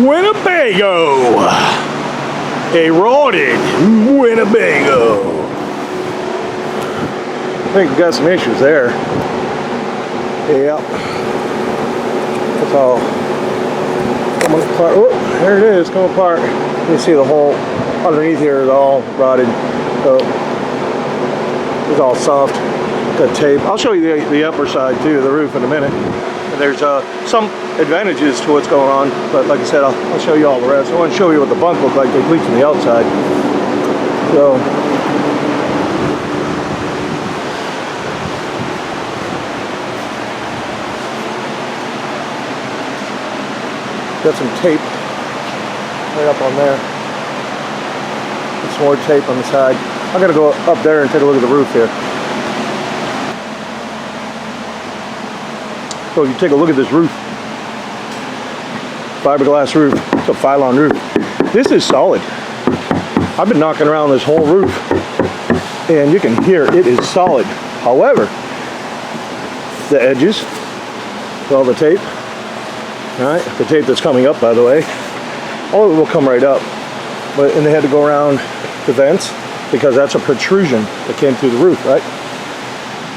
Winnebago. A rotted Winnebago. I think we got some issues there. Yep. It's all coming apart. Oh, there it is, coming apart. You see the hole underneath here is all rotted. So it's all soft. Got tape. I'll show you the upper side too, the roof in a minute. And there's some advantages to what's going on, but like I said, I'll show you all the rest. I want to show you what the bunk looked like. They leaked from the outside. So got some tape right up on there. And some more tape on the side. I'm gonna go up there and take a look at the roof here. So if you take a look at this roof, fiberglass roof, it's a Phylon roof. This is solid. I've been knocking around this whole roof and you can hear it is solid. However, the edges, all the tape, all right, the tape that's coming up, by the way, all of it will come right up. And they had to go around the vents because that's a protrusion that came through the roof, right?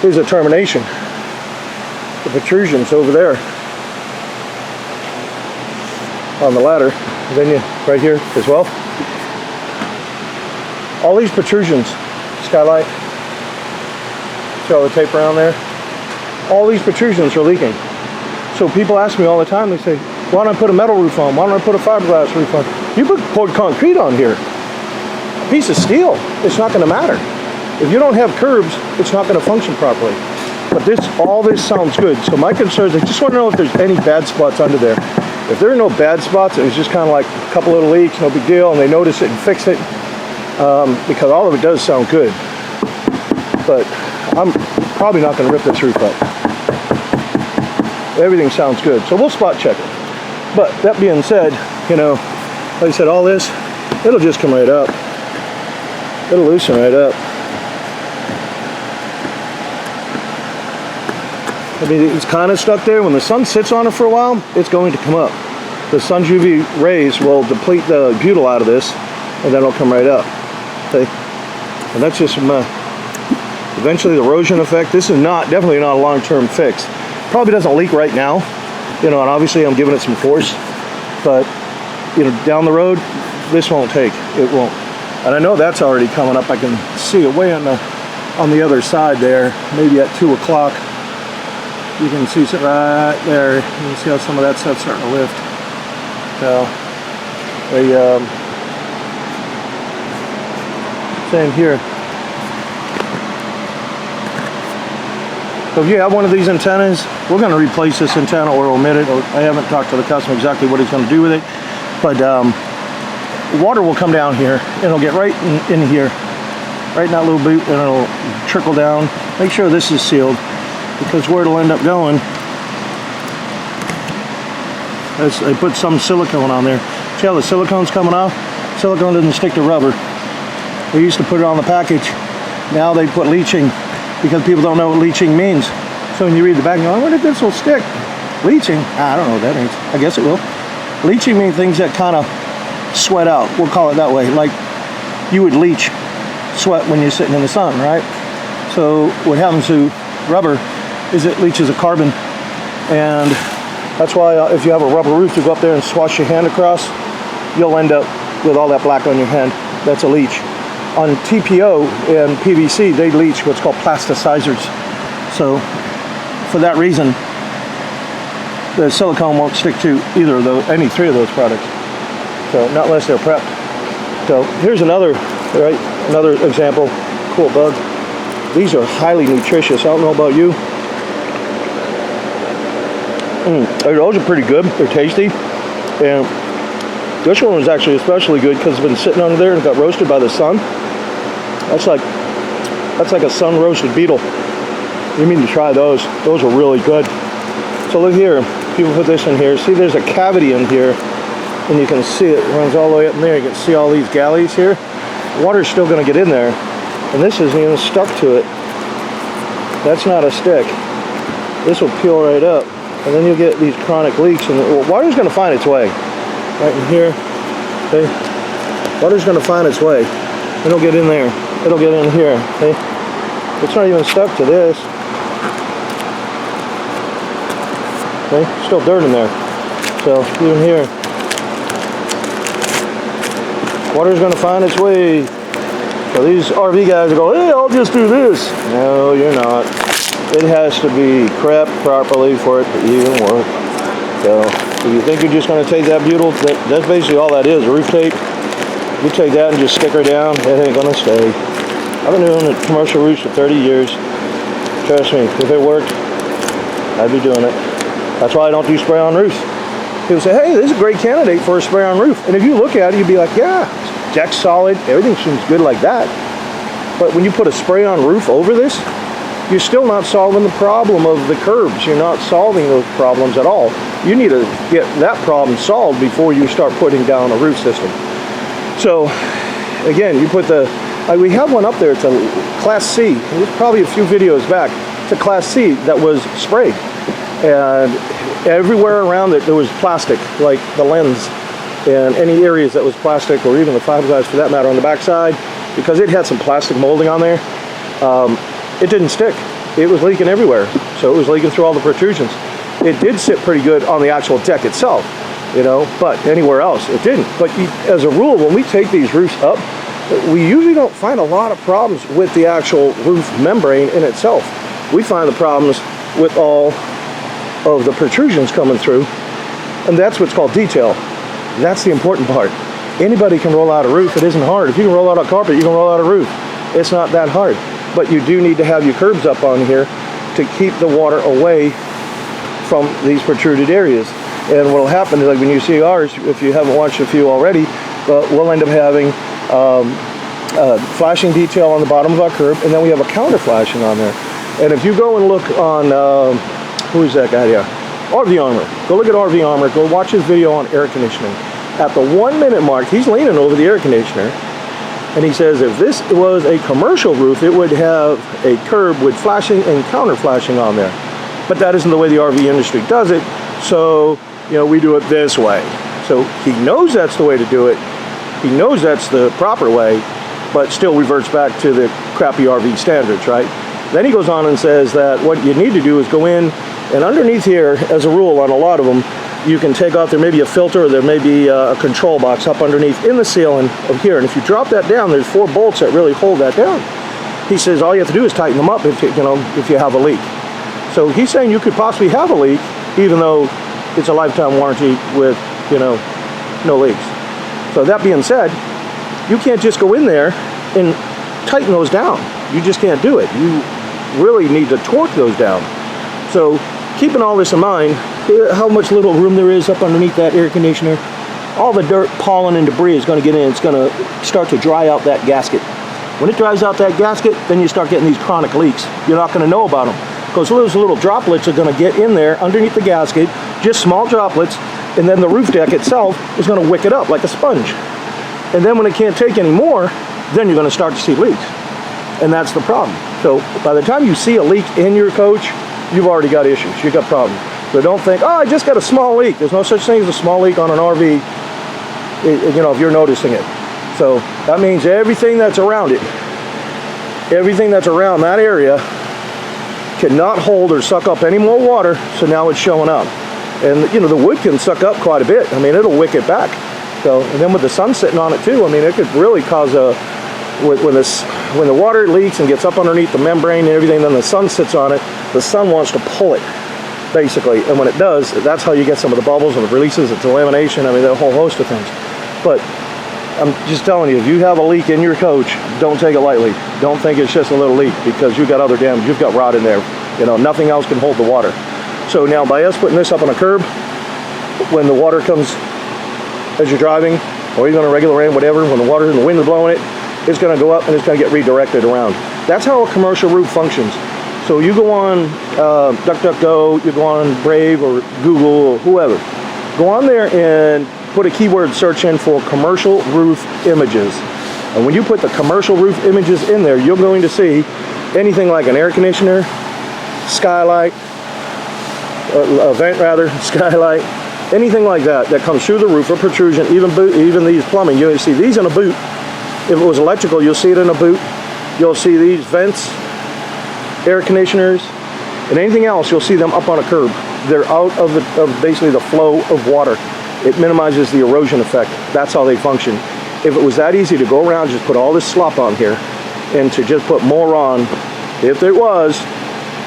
Here's a termination. The protrusion's over there on the ladder. And then you right here as well. All these protrusions, skylight, see all the tape around there? All these protrusions are leaking. So people ask me all the time, they say, why don't I put a metal roof on? Why don't I put a fiberglass roof on? You put concrete on here. A piece of steel, it's not going to matter. If you don't have curbs, it's not going to function properly. But all this sounds good. So my concern is I just want to know if there's any bad spots under there. If there are no bad spots, it was just kind of like a couple little leaks, no big deal, and they notice it and fix it. Because all of it does sound good. But I'm probably not going to rip this roof up. Everything sounds good. So we'll spot check it. But that being said, you know, like I said, all this, it'll just come right up. It'll loosen right up. I mean, it's kind of stuck there. When the sun sits on it for a while, it's going to come up. The sun's UV rays will deplete the butyl out of this, and then it'll come right up. Okay? And that's just some, eventually the erosion effect. This is definitely not a long-term fix. Probably doesn't leak right now, you know, and obviously I'm giving it some force, but, you know, down the road, this won't take. It won't. And I know that's already coming up. I can see it way on the other side there, maybe at 2 o'clock. You can see it right there. You can see how some of that stuff's starting to lift. So, same here. So if you have one of these antennas, we're going to replace this antenna or omit it. I haven't talked to the customer exactly what he's going to do with it. But water will come down here and it'll get right in here, right in that little boot, and it'll trickle down. Make sure this is sealed, because where it'll end up going is they put some silicone on there. See how the silicone's coming off? Silicone doesn't stick to rubber. They used to put it on the package. Now they put leaching, because people don't know what leaching means. So when you read the back, you go, I wonder if this will stick. Leaching? I don't know what that means. I guess it will. Leaching means things that kind of sweat out. We'll call it that way. Like you would leach sweat when you're sitting in the sun, right? So what happens to rubber is it leaches a carbon, and that's why if you have a rubber roof to go up there and swash your hand across, you'll end up with all that black on your hand. That's a leach. On TPO and PVC, they leach what's called plasticizers. So for that reason, the silicone won't stick to either of those, any three of those products. So not unless they're prepped. So here's another example. Cool bug. These are highly nutritious. I don't know about you. Those are pretty good. They're tasty. And this one was actually especially good because it's been sitting under there and got roasted by the sun. That's like a sun roasted beetle. You need to try those. Those are really good. So look here. People put this in here. See, there's a cavity in here, and you can see it runs all the way up in there. You can see all these galleys here. Water's still going to get in there, and this isn't even stuck to it. That's not a stick. This will peel right up, and then you'll get these chronic leaks, and water's going to find its way. right in here. Okay, water's going to find its way. It'll get in there. It'll get in here. Okay, it's not even stuck to this. Okay, still dirt in there. So even here, water's going to find its way. So these RV guys go, hey, I'll just do this. No, you're not. It has to be prepped properly for it to even work. So if you think you're just going to take that butyl, that's basically all that is, roof tape. You take that and just stick her down, it ain't going to stay. I've been doing commercial roofs for 30 years. Trust me, if it worked, I'd be doing it. That's why I don't do spray-on roofs. People say, hey, this is a great candidate for a spray-on roof. And if you look at it, you'd be like, yeah, deck's solid, everything seems good like that. But when you put a spray-on roof over this, you're still not solving the problem of the curbs. You're not solving those problems at all. You need to get that problem solved before you start putting down a roof system. So, again, you put the, we have one up there, it's a Class C. It was probably a few videos back. It's a Class C that was sprayed. And everywhere around it, there was plastic, like the lens, and any areas that was plastic, or even the fiberglass for that matter on the backside, because it had some plastic molding on there. It didn't stick. It was leaking everywhere. So it was leaking through all the protrusions. It did sit pretty good on the actual deck itself, you know, but anywhere else it didn't. But as a rule, when we take these roofs up, we usually don't find a lot of problems with the actual roof membrane in itself. We find the problems with all of the protrusions coming through, and that's what's called detail. That's the important part. Anybody can roll out a roof. It isn't hard. If you can roll out a carpet, you can roll out a roof. It's not that hard. But you do need to have your curbs up on here to keep the water away from these protruded areas. And what will happen is, like when you see ours, if you haven't watched a few already, we'll end up having flashing detail on the bottom of our curb, and then we have a counter flashing on there. And if you go and look on, who is that guy here? RV Armor. Go look at RV Armor. Go watch his video on air conditioning. At the 1 minute mark, he's leaning over the air conditioner, and he says if this was a commercial roof, it would have a curb with flashing and counter flashing on there. But that isn't the way the RV industry does it, so you know, we do it this way. So he knows that's the way to do it. He knows that's the proper way, but still reverts back to the crappy RV standards, right? Then he goes on and says that what you need to do is go in, and underneath here, as a rule on a lot of them, you can take off, there may be a filter, or there may be a control box up underneath in the ceiling of here. And if you drop that down, there's 4 bolts that really hold that down. He says all you have to do is tighten them up if you have a leak. So he's saying you could possibly have a leak, even though it's a lifetime warranty with, no leaks. So that being said, you can't just go in there and tighten those down. You just can't do it. You really need to torque those down. So keeping all this in mind, how much little room there is up underneath that air conditioner, all the dirt, pollen, and debris is going to get in. It's going to start to dry out that gasket. When it dries out that gasket, then you start getting these chronic leaks. You're not going to know about them, because those little droplets are going to get in there underneath the gasket, just small droplets, and then the roof deck itself is going to wick it up like a sponge. And then when it can't take any more, then you're going to start to see leaks. And that's the problem. So by the time you see a leak in your coach, you've already got issues. You've got problems. So don't think, oh, I just got a small leak. There's no such thing as a small leak on an RV, if you're noticing it. So that means everything that's around it, everything that's around that area cannot hold or suck up any more water, so now it's showing up. And the wood can suck up quite a bit. I mean, it'll wick it back. So, and then with the sun sitting on it too, I mean, it could really cause when the water leaks and gets up underneath the membrane and everything, then the sun sits on it, the sun wants to pull it, basically. And when it does, that's how you get some of the bubbles and the releases, it's lamination, I mean, a whole host of things. But I'm just telling you, if you have a leak in your coach, don't take it lightly. Don't think it's just a little leak, because you've got other damage. You've got rot in there. Nothing else can hold the water. So now by us putting this up on a curb, when the water comes as you're driving, or even on a regular rain, whatever, when the water and the wind is blowing it, it's going to go up and it's going to get redirected around. That's how a commercial roof functions. So you go on DuckDuckGo, you go on Brave or Google or whoever. Go on there and put a keyword search in for commercial roof images. And when you put the commercial roof images in there, you're going to see anything like an air conditioner, skylight, a vent rather, skylight, anything like that that comes through the roof, or protrusion, even these plumbing, you'll see these in a boot. If it was electrical, you'll see it in a boot. You'll see these vents, air conditioners, and anything else, you'll see them up on a curb. They're out of basically the flow of water. It minimizes the erosion effect. That's how they function. If it was that easy to go around, just put all this slop on here, and to just put more on, if it was,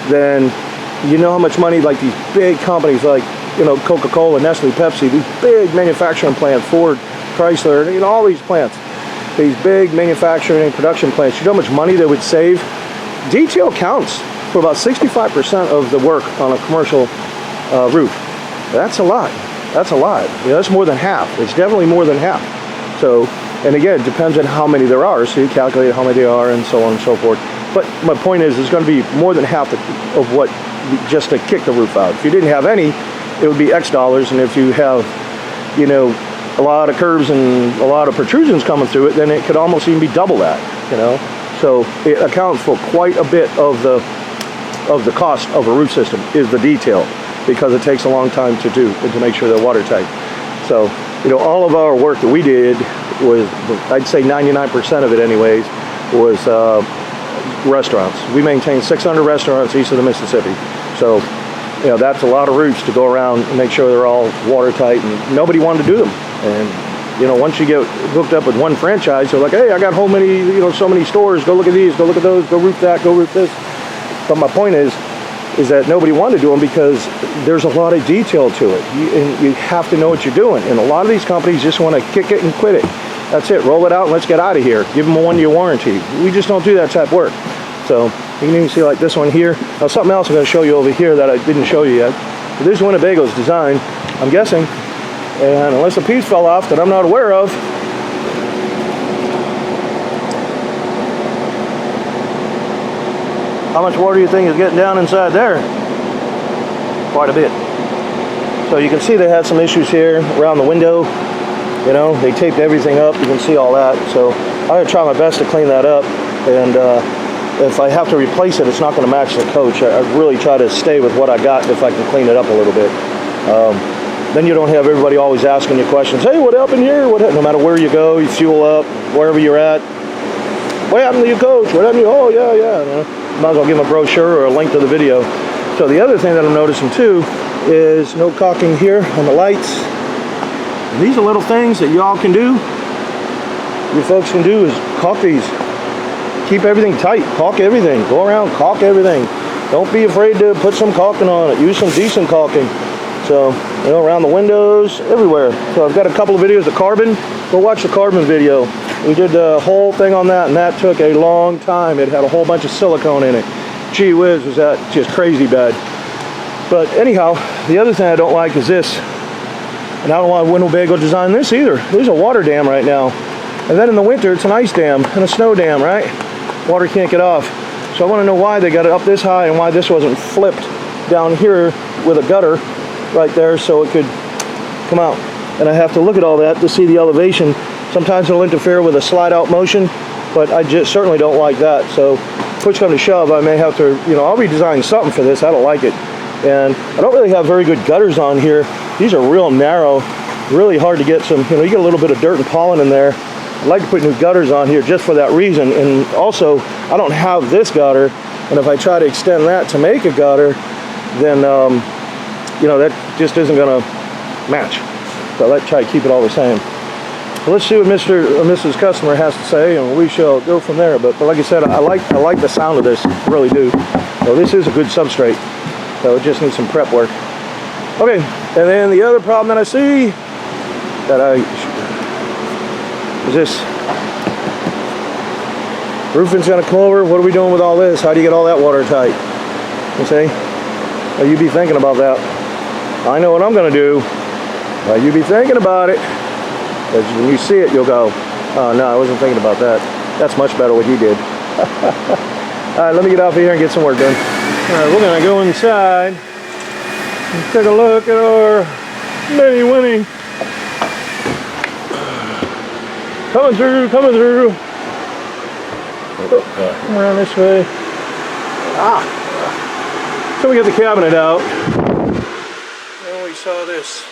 then you know how much money, like these big companies like, you know, Coca-Cola, Nestle, Pepsi, these big manufacturing plants, Ford, Chrysler, you know, all these plants, these big manufacturing and production plants, you know how much money they would save? Detail counts for about 65% of the work on a commercial roof. That's a lot. That's a lot. You know, that's more than half. It's definitely more than half. So, and again, it depends on how many there are. So you calculate how many there are and so on and so forth. But my point is, there's going to be more than half of what just to kick the roof out. If you didn't have any, it would be X dollars. And if you have, you know, a lot of curves and a lot of protrusions coming through it, then it could almost even be double that, you know. So it accounts for quite a bit of the cost of a roof system is the detail, because it takes a long time to do and to make sure they're watertight. So, you know, all of our work that we did was, I'd say 99% of it anyways, was restaurants. We maintain 600 restaurants east of the Mississippi. So, you know, that's a lot of roofs to go around and make sure they're all watertight, and nobody wanted to do them. And, you know, once you get hooked up with one franchise, they're like, hey, I got so many stores, go look at these, go look at those, go roof that, go roof this. But my point is that nobody wanted to do them because there's a lot of detail to it. You have to know what you're doing. And a lot of these companies just want to kick it and quit it. That's it. Roll it out and let's get out of here. Give them a 1-year warranty. We just don't do that type of work. So you can even see like this one here. Now something else I'm going to show you over here that I didn't show you yet. This is Winnebago's design, I'm guessing. And unless a piece fell off that I'm not aware of, how much water do you think is getting down inside there? Quite a bit. So you can see they had some issues here around the window. You know, they taped everything up. You can see all that. So I'm going to try my best to clean that up. And if I have to replace it, it's not going to match the coach. I really try to stay with what I got if I can clean it up a little bit. Then you don't have everybody always asking you questions. Hey, what happened here? No matter where you go, you fuel up, wherever you're at. What happened to your coach? What happened to you? Oh, yeah. You know, might as well give them a brochure or a link to the video. So the other thing that I'm noticing too is no caulking here on the lights. And these are little things that y'all can do. You folks can do is caulk these. Keep everything tight. Caulk everything. Go around, caulk everything. Don't be afraid to put some caulking on it. Use some decent caulking. So, you know, around the windows, everywhere. So I've got a couple of videos of carbon. Go watch the carbon video. We did the whole thing on that, and that took a long time. It had a whole bunch of silicone in it. Gee whiz, was that just crazy bad. But anyhow, the other thing I don't like is this. And I don't want Winnebago design this either. There's a water dam right now. And then in the winter, it's an ice dam and a snow dam, right? Water can't get off. So I want to know why they got it up this high and why this wasn't flipped down here with a gutter right there so it could come out. And I have to look at all that to see the elevation. Sometimes it'll interfere with a slide out motion, but I just certainly don't like that. So push come to shove, I may have to, you know, I'll redesign something for this. I don't like it. And I don't really have very good gutters on here. These are real narrow, really hard to get some, you know, you get a little bit of dirt and pollen in there. I'd like to put new gutters on here just for that reason. And also, I don't have this gutter. And if I try to extend that to make a gutter, then, you know, that just isn't going to match. So let's try to keep it all the same. So let's see what Mr. or Mrs. Customer has to say, and we shall go from there. But like I said, I like the sound of this, I really do. So this is a good substrate. So it just needs some prep work. Okay, and then the other problem that I see is this. Roofing's gonna come over. What are we doing with all this? How do you get all that watertight? You see? Well, you be thinking about that. I know what I'm gonna do. Well, you be thinking about it. Because when you see it, you'll go, oh no, I wasn't thinking about that. That's much better what he did. All right, let me get off here and get some work done. All right, we're gonna go inside and take a look at our mini Winnie. Coming through, coming through. Oh, come around this way. Ah! So we got the cabinet out. And we saw this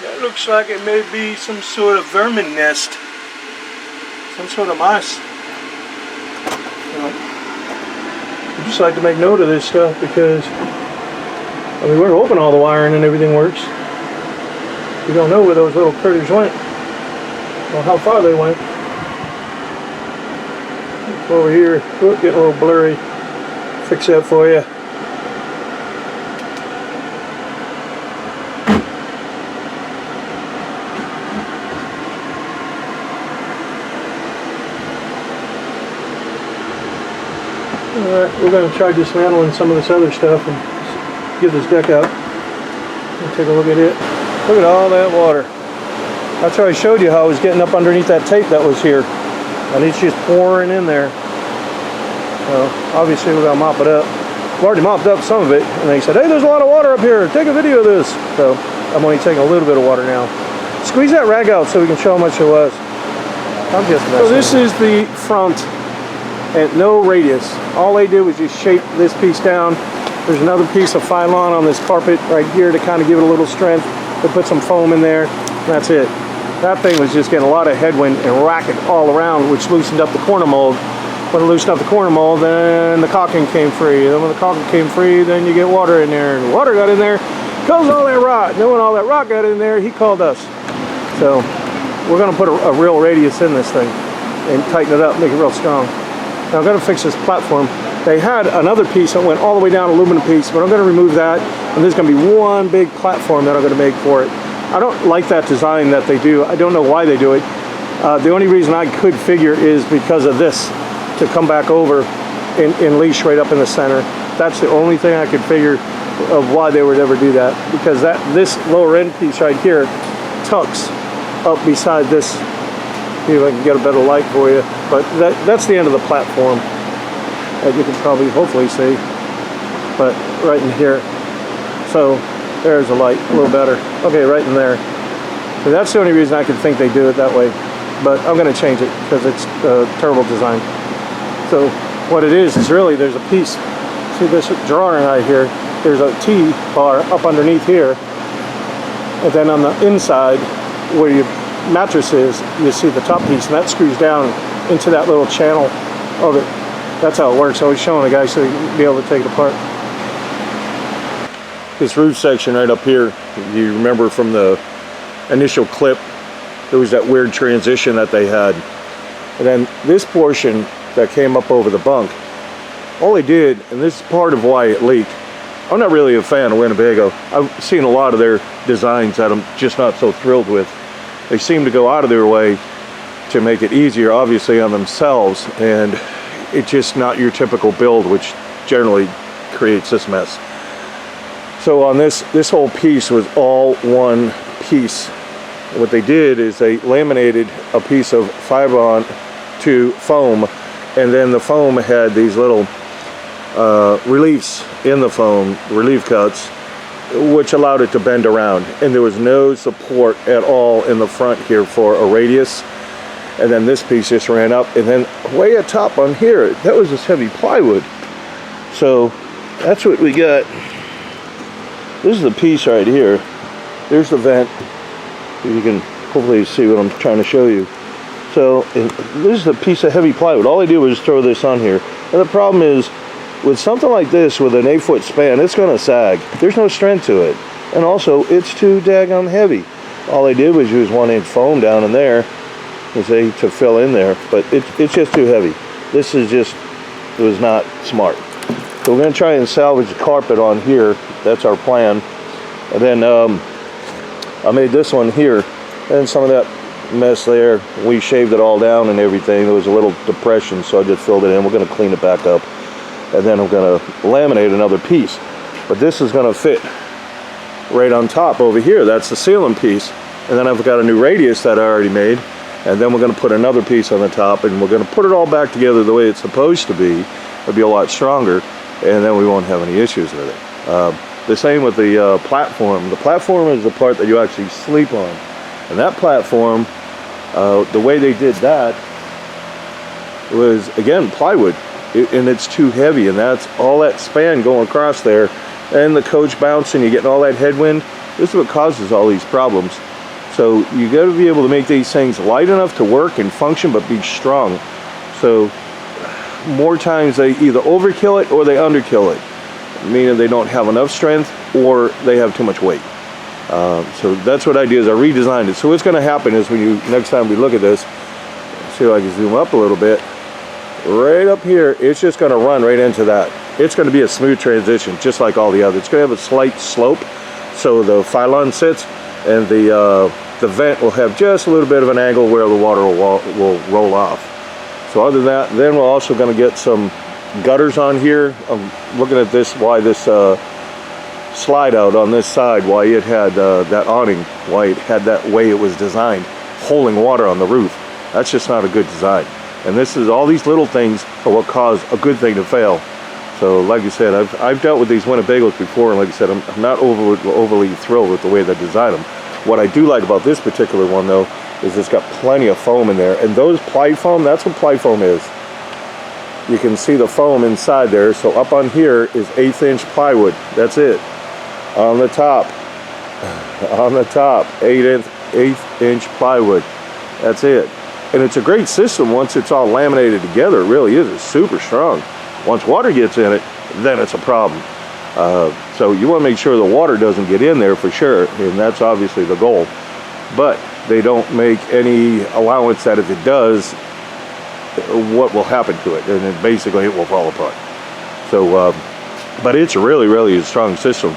That looks like it may be some sort of vermin nest. Some sort of mice. I just like to make note of this stuff because, I mean, we're hoping all the wiring and everything works. We don't know where those little critters went or how far they went. Over here, whoop, getting a little blurry. Fix that for you. Alright, we're going to try dismantling some of this other stuff and get this deck out. We'll take a look at it. Look at all that water. That's how I showed you how I was getting up underneath that tape that was here. And it's just pouring in there. So obviously we're going to mop it up. I've already mopped up some of it. And they said, hey, there's a lot of water up here. Take a video of this. So I'm only taking a little bit of water now. Squeeze that rag out so we can show how much it was. I'm just messing. So this is the front. And no radius. All they did was just shape this piece down. There's another piece of Phylon on this carpet right here to kind of give it a little strength. They put some foam in there. That's it. That thing was just getting a lot of headwind and racket all around, which loosened up the corner mold. When it loosened up the corner mold, then the caulking came free. Then when the caulking came free, then you get water in there. And the water got in there, caused all that rot. And then when all that rot got in there, he called us. So we're going to put a real radius in this thing and tighten it up, make it real strong. Now I'm going to fix this platform. They had another piece that went all the way down, aluminum piece, but I'm going to remove that, and there's going to be one big platform that I'm going to make for it. I don't like that design that they do. I don't know why they do it. The only reason I could figure is because of this, to come back over and leash right up in the center. That's the only thing I could figure of why they would ever do that, because this lower end piece right here tucks up beside this. See if I can get a better light for you. But that's the end of the platform, as you can probably hopefully see. But right in here. So there's a light, a little better. Okay, right in there. So that's the only reason I could think they do it that way. But I'm going to change it because it's a terrible design. So what it is really there's a piece. See this drawing right here? There's a T-bar up underneath here. And then on the inside where your mattress is, you see the top piece, and that screws down into that little channel of it. That's how it works. I was showing the guy so he can be able to take it apart. This roof section right up here, you remember from the initial clip, there was that weird transition that they had. And then this portion that came up over the bunk, all they did, and this is part of why it leaked. I'm not really a fan of Winnebago. I've seen a lot of their designs that I'm just not so thrilled with. They seem to go out of their way to make it easier, obviously, on themselves, and it's just not your typical build, which generally creates this mess. So on this whole piece was all one piece. What they did is they laminated a piece of Phylon to foam, and then the foam had these little reliefs in the foam, relief cuts, which allowed it to bend around, and there was no support at all in the front here for a radius. And then this piece just ran up, and then way at top on here, that was this heavy plywood. So that's what we got. This is the piece right here. There's the vent. You can hopefully see what I'm trying to show you. So this is a piece of heavy plywood. All I did was throw this on here. And the problem is, with something like this, with an 8-foot span, it's going to sag. There's no strength to it. And also, it's too daggone heavy. All I did was use 1-inch foam down in there, to fill in there. But it's just too heavy. This is just, it was not smart. So we're going to try and salvage the carpet on here. That's our plan. And then I made this one here. And some of that mess there, we shaved it all down and everything. There was a little depression, so I just filled it in. We're going to clean it back up. And then I'm going to laminate another piece. But this is going to fit right on top over here. That's the ceiling piece. And then I've got a new radius that I already made. And then we're going to put another piece on the top, and we're going to put it all back together the way it's supposed to be. It'll be a lot stronger, and then we won't have any issues with it. The same with the platform. The platform is the part that you actually sleep on. And that platform, the way they did that was, again, plywood. And it's too heavy, and that's all that span going across there, and the coach bouncing, you're getting all that headwind. This is what causes all these problems. So you got to be able to make these things light enough to work and function, but be strong. So more times they either overkill it or they underkill it, meaning they don't have enough strength or they have too much weight. So that's what I did, is I redesigned it. So what's going to happen is when you, next time we look at this, see if I can zoom up a little bit, right up here, it's just going to run right into that. It's going to be a smooth transition, just like all the others. It's going to have a slight slope, so the pylon sits, and the vent will have just a little bit of an angle where the water will roll off. So other than that, then we're also going to get some gutters on here. I'm looking at this, why this slide out on this side, why it had that awning, why it had that way it was designed, holding water on the roof. That's just not a good design. And this is, all these little things are what cause a good thing to fail. So like I said, I've dealt with these Winnebagos before, and like I said, I'm not overly thrilled with the way they design them. What I do like about this particular one though, is it's got plenty of foam in there. And those ply foam, that's what ply foam is. You can see the foam inside there. So up on here is 1/8 inch plywood. That's it. On the top, 1/8 inch plywood. That's it. And it's a great system once it's all laminated together. It really is. It's super strong. Once water gets in it, then it's a problem. So you want to make sure the water doesn't get in there for sure, and that's obviously the goal. But they don't make any allowance that if it does, what will happen to it, and then basically it will fall apart. So, but it's really, really a strong system.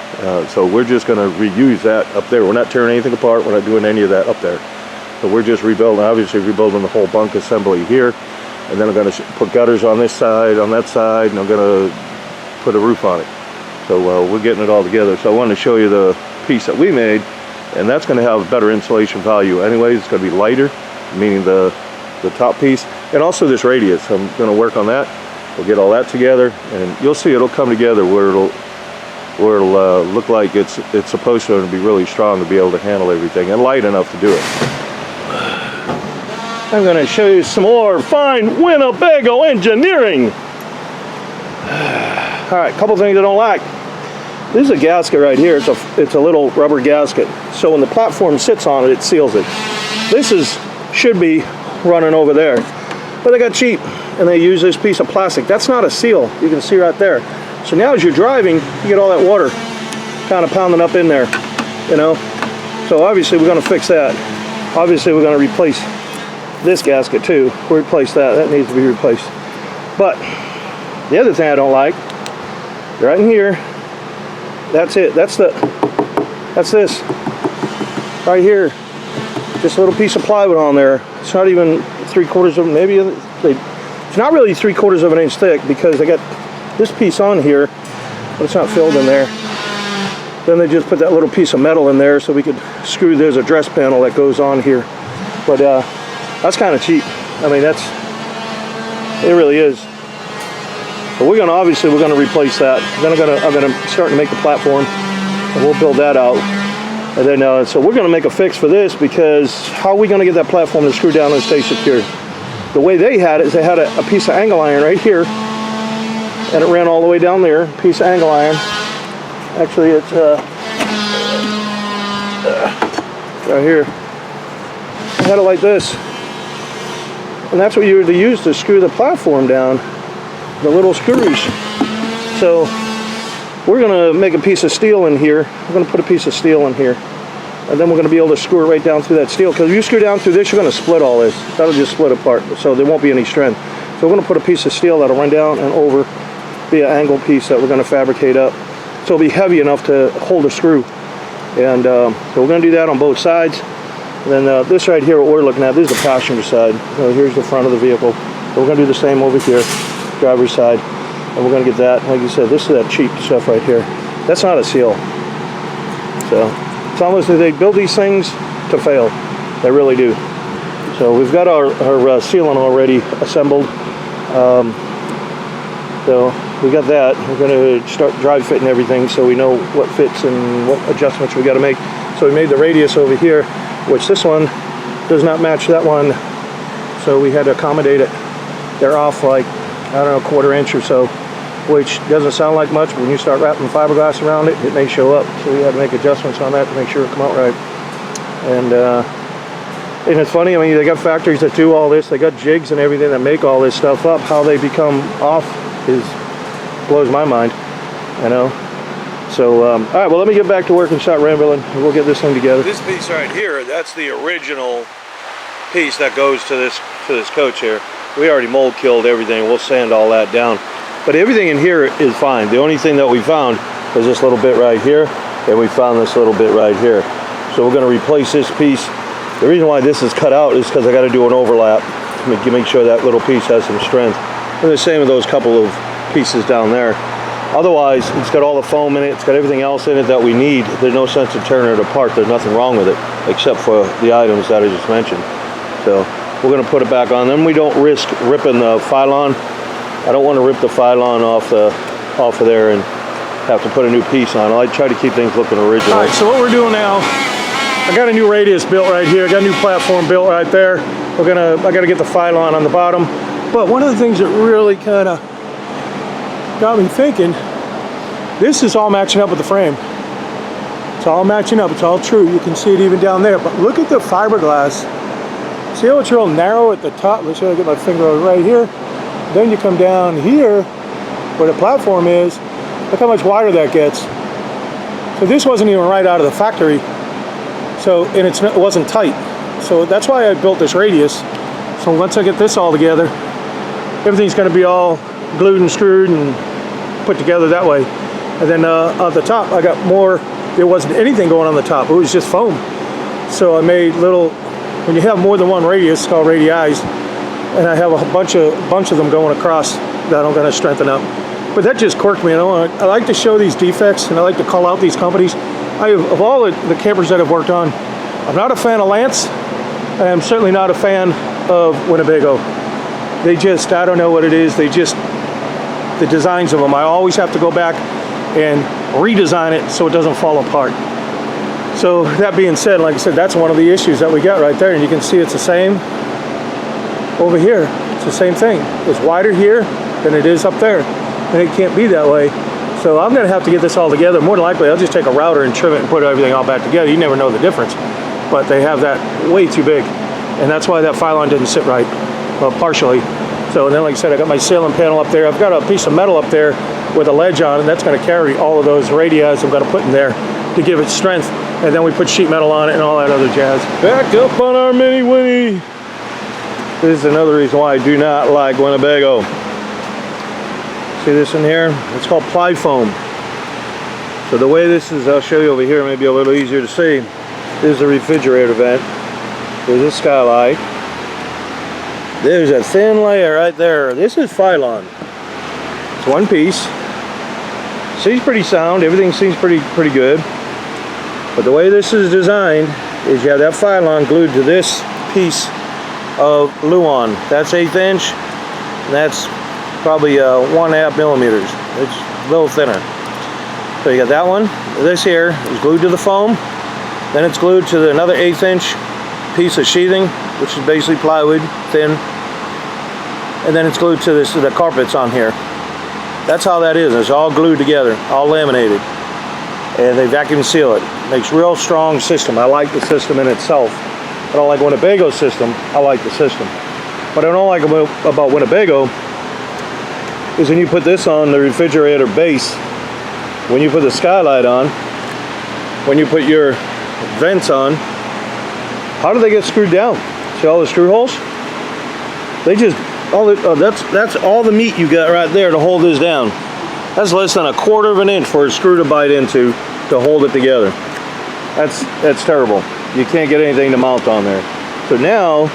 So we're just going to reuse that up there. We're not tearing anything apart. We're not doing any of that up there. So we're just rebuilding, obviously rebuilding the whole bunk assembly here. And then I'm going to put gutters on this side, on that side, and I'm going to put a roof on it. So we're getting it all together. So I wanted to show you the piece that we made, and that's going to have better insulation value anyways. It's going to be lighter, meaning the top piece, and also this radius. I'm going to work on that. We'll get all that together, and you'll see it'll come together where it'll look like it's supposed to, and be really strong to be able to handle everything, and light enough to do it. I'm going to show you some more fine Winnebago engineering. All right, a couple things I don't like. This is a gasket right here. It's a little rubber gasket. So when the platform sits on it, it seals it. This should be running over there, but they got cheap and they use this piece of plastic. That's not a seal. You can see right there. So now as you're driving, you get all that water kind of pounding up in there, you know. So obviously we're going to fix that. Obviously we're going to replace this gasket too. We'll replace that. That needs to be replaced. But the other thing I don't like, right in here, that's it. That's this right here. Just a little piece of plywood on there. It's not even 3/4 of, maybe it's not really 3/4 of an inch thick, because they got this piece on here, but it's not filled in there. Then they just put that little piece of metal in there so we could screw. There's a dress panel that goes on here, but that's kind of cheap. I mean, it really is. But we're gonna replace that. Then I'm gonna start to make the platform, and we'll build that out. And then so we're gonna make a fix for this, because how are we gonna get that platform to screw down and stay secure? The way they had it is they had a piece of angle iron right here, and it ran all the way down there. Piece of angle iron. Actually, it's right here. I had it like this, and that's what you would use to screw the platform down. The little screws. So we're going to make a piece of steel in here. We're going to put a piece of steel in here, and then we're going to be able to screw it right down through that steel, because if you screw down through this, you're going to split all this. That'll just split apart, so there won't be any strength. So we're going to put a piece of steel that'll run down and over, be an angle piece that we're going to fabricate up, so it'll be heavy enough to hold a screw. And so we're going to do that on both sides. And then this right here, what we're looking at, this is the passenger side. Here's the front of the vehicle. So we're going to do the same over here, driver's side, and we're going to get that. Like you said, this is that cheap stuff right here. That's not a seal. So it's almost like they build these things to fail. They really do. So we've got our sealant already assembled. So we got that. We're going to start dry fitting everything, so we know what fits and what adjustments we got to make. So we made the radius over here, which this one does not match that one, so we had to accommodate it. They're off like, I don't know, 1/4 inch or so, which doesn't sound like much, but when you start wrapping fiberglass around it, it may show up. So we had to make adjustments on that to make sure it come out right. And it's funny, I mean, they got factories that do all this, they got jigs and everything that make all this stuff up. How they become off blows my mind, you know. So, all right, well, let me get back to work and start rambling, and we'll get this thing together. This piece right here, that's the original piece that goes to this coach here. We already mold killed everything. We'll sand all that down. But everything in here is fine. The only thing that we found was this little bit right here, and we found this little bit right here. So we're going to replace this piece. The reason why this is cut out is because I got to do an overlap to make sure that little piece has some strength. And the same with those couple of pieces down there. Otherwise, it's got all the foam in it, it's got everything else in it that we need. There's no sense in tearing it apart. There's nothing wrong with it, except for the items that I just mentioned. So we're going to put it back on. Then we don't risk ripping the Phylon. I don't want to rip the Phylon off of there and have to put a new piece on. I try to keep things looking original. All right, so what we're doing now, I got a new radius built right here. I got a new platform built right there. I got to get the Phylon on the bottom. But one of the things that really kind of got me thinking, this is all matching up with the frame. It's all matching up. It's all true. You can see it even down there. But look at the fiberglass. See how it's real narrow at the top? Let's see if I get my finger right here. Then you come down here where the platform is. Look how much wider that gets. So this wasn't even right out of the factory. So, and it wasn't tight. So that's why I built this radius. So once I get this all together, everything's going to be all glued and screwed and put together that way. And then on the top, I got more. There wasn't anything going on the top. It was just foam. So I made little. When you have more than one radius, it's called radii, and I have a bunch of them going across that I'm going to strengthen up. But that just quirked me. I like to show these defects, and I like to call out these companies. Of all the campers that I've worked on, I'm not a fan of Lance, and I'm certainly not a fan of Winnebago. They just, I don't know what it is. They just, the designs of them, I always have to go back and redesign it so it doesn't fall apart. So that being said, like I said, that's one of the issues that we got right there. And you can see it's the same over here. It's the same thing. It's wider here than it is up there. And it can't be that way. So I'm going to have to get this all together. More than likely, I'll just take a router and trim it and put everything all back together. You never know the difference. But they have that way too big. And that's why that Phylon didn't sit right, well, partially. So and then, like I said, I got my ceiling panel up there. I've got a piece of metal up there with a ledge on, and that's going to carry all of those radii I'm going to put in there to give it strength. And then we put sheet metal on it and all that other jazz. Back up on our mini Winnie. This is another reason why I do not like Winnebago. See this in here? It's called ply foam. So the way this is, I'll show you over here, maybe a little easier to see. There's a refrigerator vent. There's a skylight. There's a thin layer right there. This is Phylon. It's one piece. Seems pretty sound. Everything seems pretty good. But the way this is designed is you have that Phylon glued to this piece of Luan. That's 1/8 inch. And that's probably 1.5 millimeters. It's a little thinner. So you got that one. This here is glued to the foam. Then it's glued to another 1/8 inch piece of sheathing, which is basically plywood, thin. And then it's glued to the carpets on here. That's how that is. It's all glued together, all laminated. And they vacuum seal it. Makes real strong system. I like the system in itself. I don't like Winnebago's system. I like the system. What I don't like about Winnebago is when you put this on the refrigerator base, when you put the skylight on, when you put your vents on, how do they get screwed down? See all the screw holes? They just, that's all the meat you got right there to hold this down. That's less than 1/4 of an inch for a screw to bite into to hold it together. That's terrible. You can't get anything to mount on there. So now,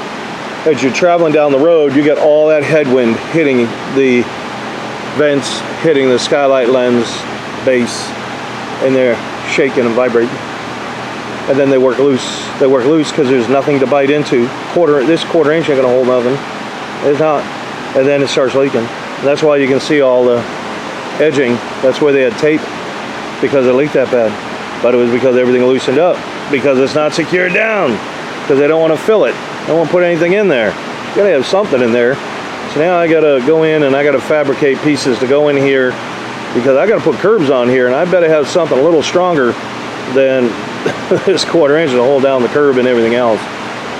as you're traveling down the road, you get all that headwind hitting the vents, hitting the skylight lens base, and they're shaking and vibrating. And then they work loose. They work loose because there's nothing to bite into. This 1/4 inch ain't gonna hold nothing. It's not. And then it starts leaking. And that's why you can see all the edging. That's where they had tape, because it leaked that bad. But it was because everything loosened up, because it's not secured down, because they don't want to fill it. They don't want to put anything in there. You gotta have something in there. So now I gotta go in and I gotta fabricate pieces to go in here, because I gotta put curbs on here, and I better have something a little stronger than this 1/4 inch to hold down the curb and everything else.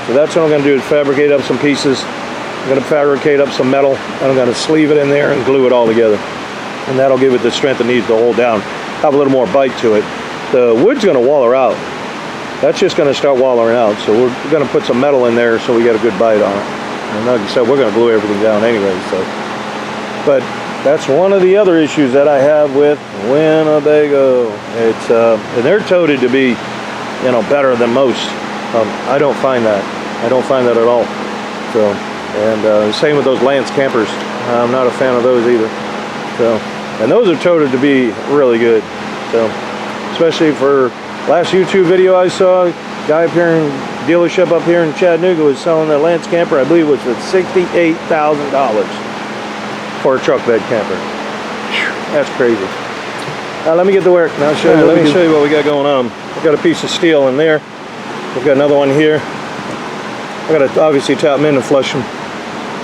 So that's what I'm going to do, is fabricate up some pieces. I'm going to fabricate up some metal, and I'm going to sleeve it in there and glue it all together. And that'll give it the strength it needs to hold down. Have a little more bite to it. The wood's going to waller out. That's just going to start wallering out. So we're going to put some metal in there so we get a good bite on it. And like I said, we're going to glue everything down anyway. So, but that's one of the other issues that I have with Winnebago. It's and they're touted to be, you know, better than most. I don't find that. I don't find that at all. So, and same with those Lance campers. I'm not a fan of those either. So, and those are touted to be really good. So, especially for last YouTube video I saw, guy up here in dealership up here in Chattanooga was selling a Lance camper. I believe it was at $68,000 for a truck bed camper. That's crazy. Let me get to work. Now let me show you what we got going on. I've got a piece of steel in there. We've got another one here. I got to obviously tap them in and flush them.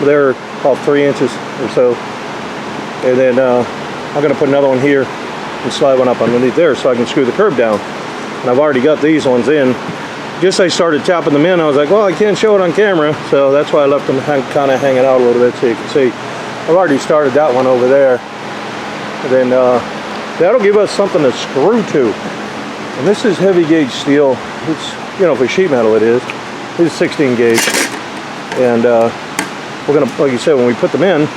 They're about 3 inches or so. And then I'm going to put another one here and slide one up underneath there so I can screw the curb down. And I've already got these ones in. Just I started tapping them in, I was like, well, I can't show it on camera. So that's why I left them kind of hanging out a little bit so you can see. I've already started that one over there. And then that'll give us something to screw to. And this is heavy gauge steel. It's, you know, for sheet metal it is. It's 16 gauge. And we're gonna, like you said, when we put them in,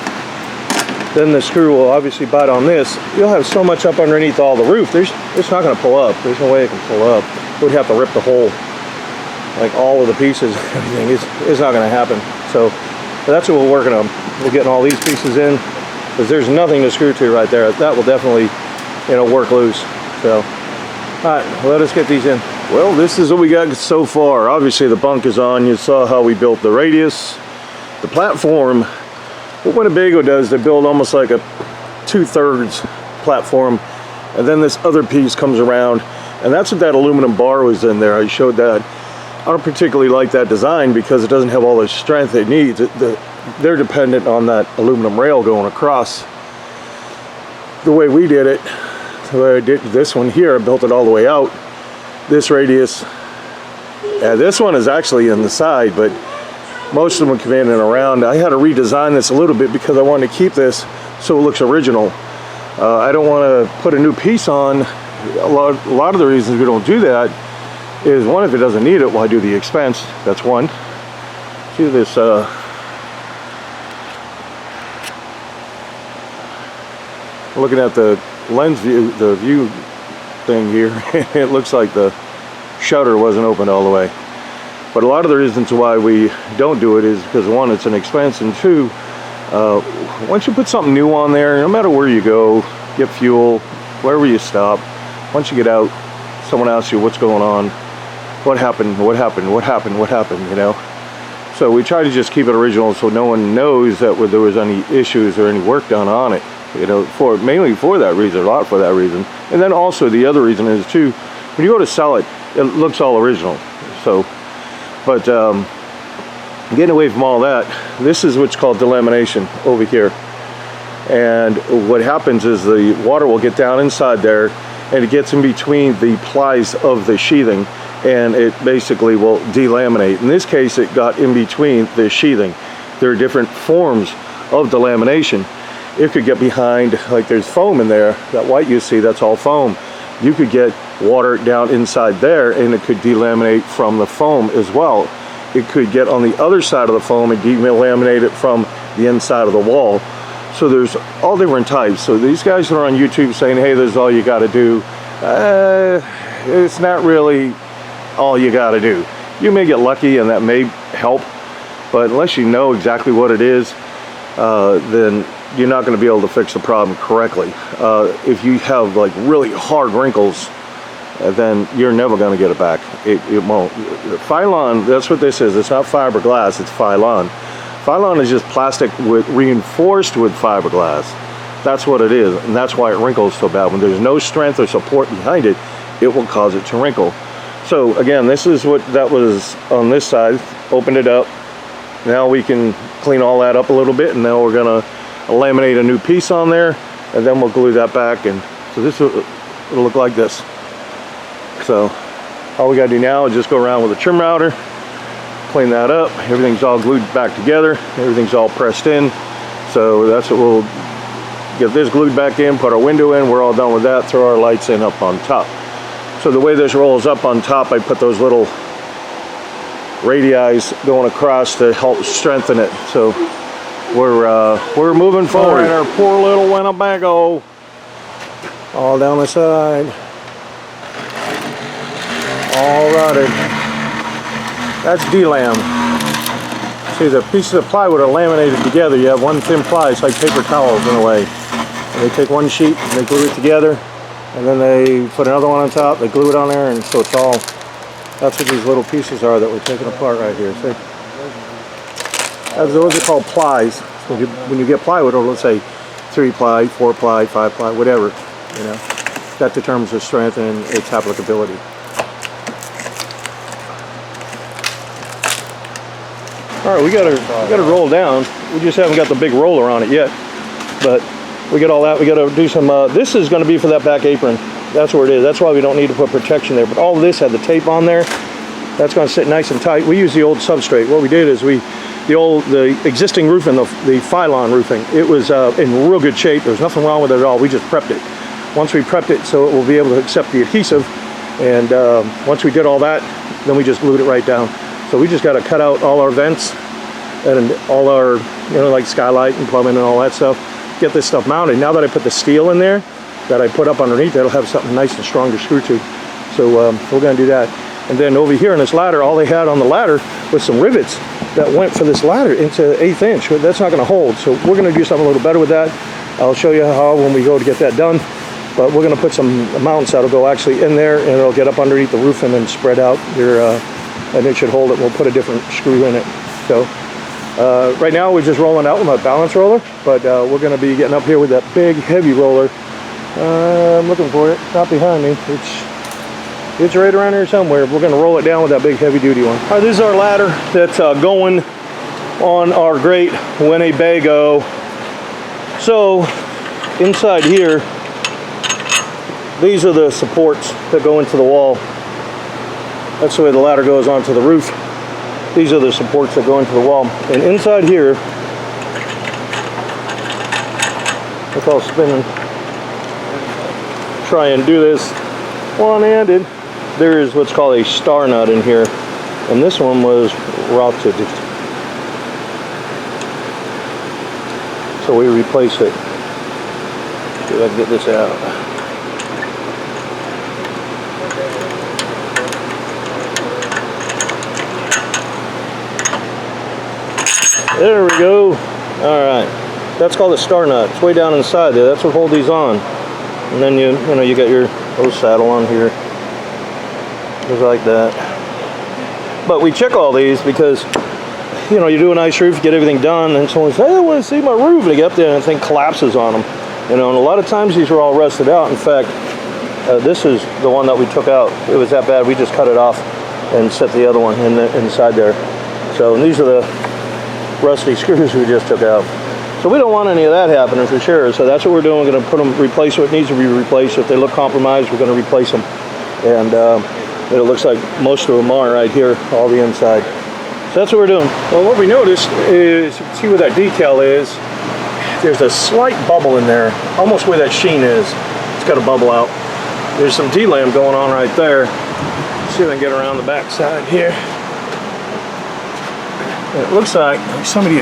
then the screw will obviously bite on this. You'll have so much up underneath all the roof. It's not gonna pull up. There's no way it can pull up. We'd have to rip the whole, like all of the pieces, everything. It's not gonna happen. So that's what we're working on. We're getting all these pieces in, because there's nothing to screw to right there. That will definitely, you know, work loose. So, all right, let us get these in. Well, this is what we got so far. Obviously the bunk is on. You saw how we built the radius. The platform, what Winnebago does, they build almost like a 2/3 platform, and then this other piece comes around, and that's what that aluminum bar was in there. I showed that. I don't particularly like that design because it doesn't have all the strength it needs. They're dependent on that aluminum rail going across. The way we did it, the way I did this one here, I built it all the way out. This radius, this one is actually in the side, but most of them come in and around. I had to redesign this a little bit because I wanted to keep this so it looks original. I don't want to put a new piece on. A lot of the reasons we don't do that is, one, if it doesn't need it, why do the expense? That's one. See this, looking at the lens view, the view thing here, it looks like the shutter wasn't opened all the way. But a lot of the reasons why we don't do it is because, one, it's an expense, and two, once you put something new on there, no matter where you go, get fuel, wherever you stop, once you get out, someone asks you what's going on, what happened, what happened, what happened, what happened, you know. So we try to just keep it original so no one knows that there was any issues or any work done on it, you know, mainly for that reason, a lot for that reason. And then also the other reason is too, when you go to sell it, it looks all original. So, but getting away from all that, this is what's called delamination over here. And what happens is the water will get down inside there, and it gets in between the plies of the sheathing, and it basically will delaminate. In this case, it got in between the sheathing. There are different forms of delamination. It could get behind, like there's foam in there, that white you see, that's all foam. You could get water down inside there, and it could delaminate from the foam as well. It could get on the other side of the foam and delaminate it from the inside of the wall. So there's all different types. So these guys that are on YouTube saying, hey, this is all you got to do, it's not really all you got to do. You may get lucky and that may help, but unless you know exactly what it is, then you're not going to be able to fix the problem correctly. If you have like really hard wrinkles, then you're never going to get it back. It won't. Phylon, that's what this is. It's not fiberglass, it's Phylon. Phylon is just plastic reinforced with fiberglass. That's what it is, and that's why it wrinkles so bad. When there's no strength or support behind it, it will cause it to wrinkle. So again, this is what that was on this side. Opened it up. Now we can clean all that up a little bit, and now we're gonna laminate a new piece on there, and then we'll glue that back. And so this will, it'll look like this. So all we gotta do now is just go around with a trim router, clean that up. Everything's all glued back together. Everything's all pressed in. So that's what we'll get this glued back in, put our window in. We're all done with that. Throw our lights in up on top. So the way this rolls up on top, I put those little radii going across to help strengthen it. So we're moving forward. All right, our poor little Winnebago, all down the side, all rotted. That's D-lam. See, the pieces of plywood are laminated together. You have one thin ply. It's like paper towels in a way. And they take one sheet and they glue it together, and then they put another one on top. They glue it on there, and so it's all. That's what these little pieces are that we're taking apart right here. See? Those are called plies. So when you get plywood, or let's say 3 ply, 4 ply, 5 ply, whatever, you know, that determines the strength and its applicability. All right, we got to roll down. We just haven't got the big roller on it yet, but we get all that. We got to do some. This is going to be for that back apron. That's where it is. That's why we don't need to put protection there. But all of this had the tape on there. That's going to sit nice and tight. We use the old substrate. What we did is the existing roofing, the Phylon roofing, it was in real good shape. There was nothing wrong with it at all. We just prepped it. Once we prepped it so it will be able to accept the adhesive, and once we did all that, then we just glued it right down. So we just got to cut out all our vents and all our, you know, like skylight and plumbing and all that stuff. Get this stuff mounted. Now that I put the steel in there that I put up underneath, that'll have something nice and strong to screw to. So we're going to do that. And then over here on this ladder, all they had on the ladder was some rivets that went for this ladder into 1/8 inch. That's not going to hold. So we're going to do something a little better with that. I'll show you how when we go to get that done. But we're going to put some mounts that'll go actually in there, and it'll get up underneath the roof and then spread out your, and it should hold it. We'll put a different screw in it. So right now we're just rolling out with my balance roller, but we're going to be getting up here with that big heavy roller. I'm looking for it. It's not behind me. It's right around here somewhere. We're going to roll it down with that big heavy duty one. All right, this is our ladder that's going on our great Winnebago. So inside here, these are the supports that go into the wall. That's the way the ladder goes onto the roof. These are the supports that go into the wall. And inside here, look how spinning. Try and do this one-handed. There is what's called a star nut in here, and this one was rotted. So we replace it. See if I can get this out. There we go. All right, that's called a star nut. It's way down inside there. That's what holds these on. And then you know you got your hose saddle on here, just like that. But we check all these because you know you do a nice roof, you get everything done, and someone says, "Hey, I want to see my roof." And they get up there and the thing collapses on them. You know, and a lot of times these are all rusted out. In fact, this is the one that we took out. It was that bad. We just cut it off and set the other one inside there. So these are the rusty screws we just took out. So we don't want any of that happening for sure. So that's what we're doing. We're going to put them, replace what needs to be replaced. If they look compromised, we're going to replace them. And it looks like most of them are right here, all the inside. So that's what we're doing. Well, what we noticed is, you can see where that detail is. There's a slight bubble in there, almost where that sheen is. It's got a bubble out. There's some D-lam going on right there. Let's see if I can get around the back side here. And it looks like somebody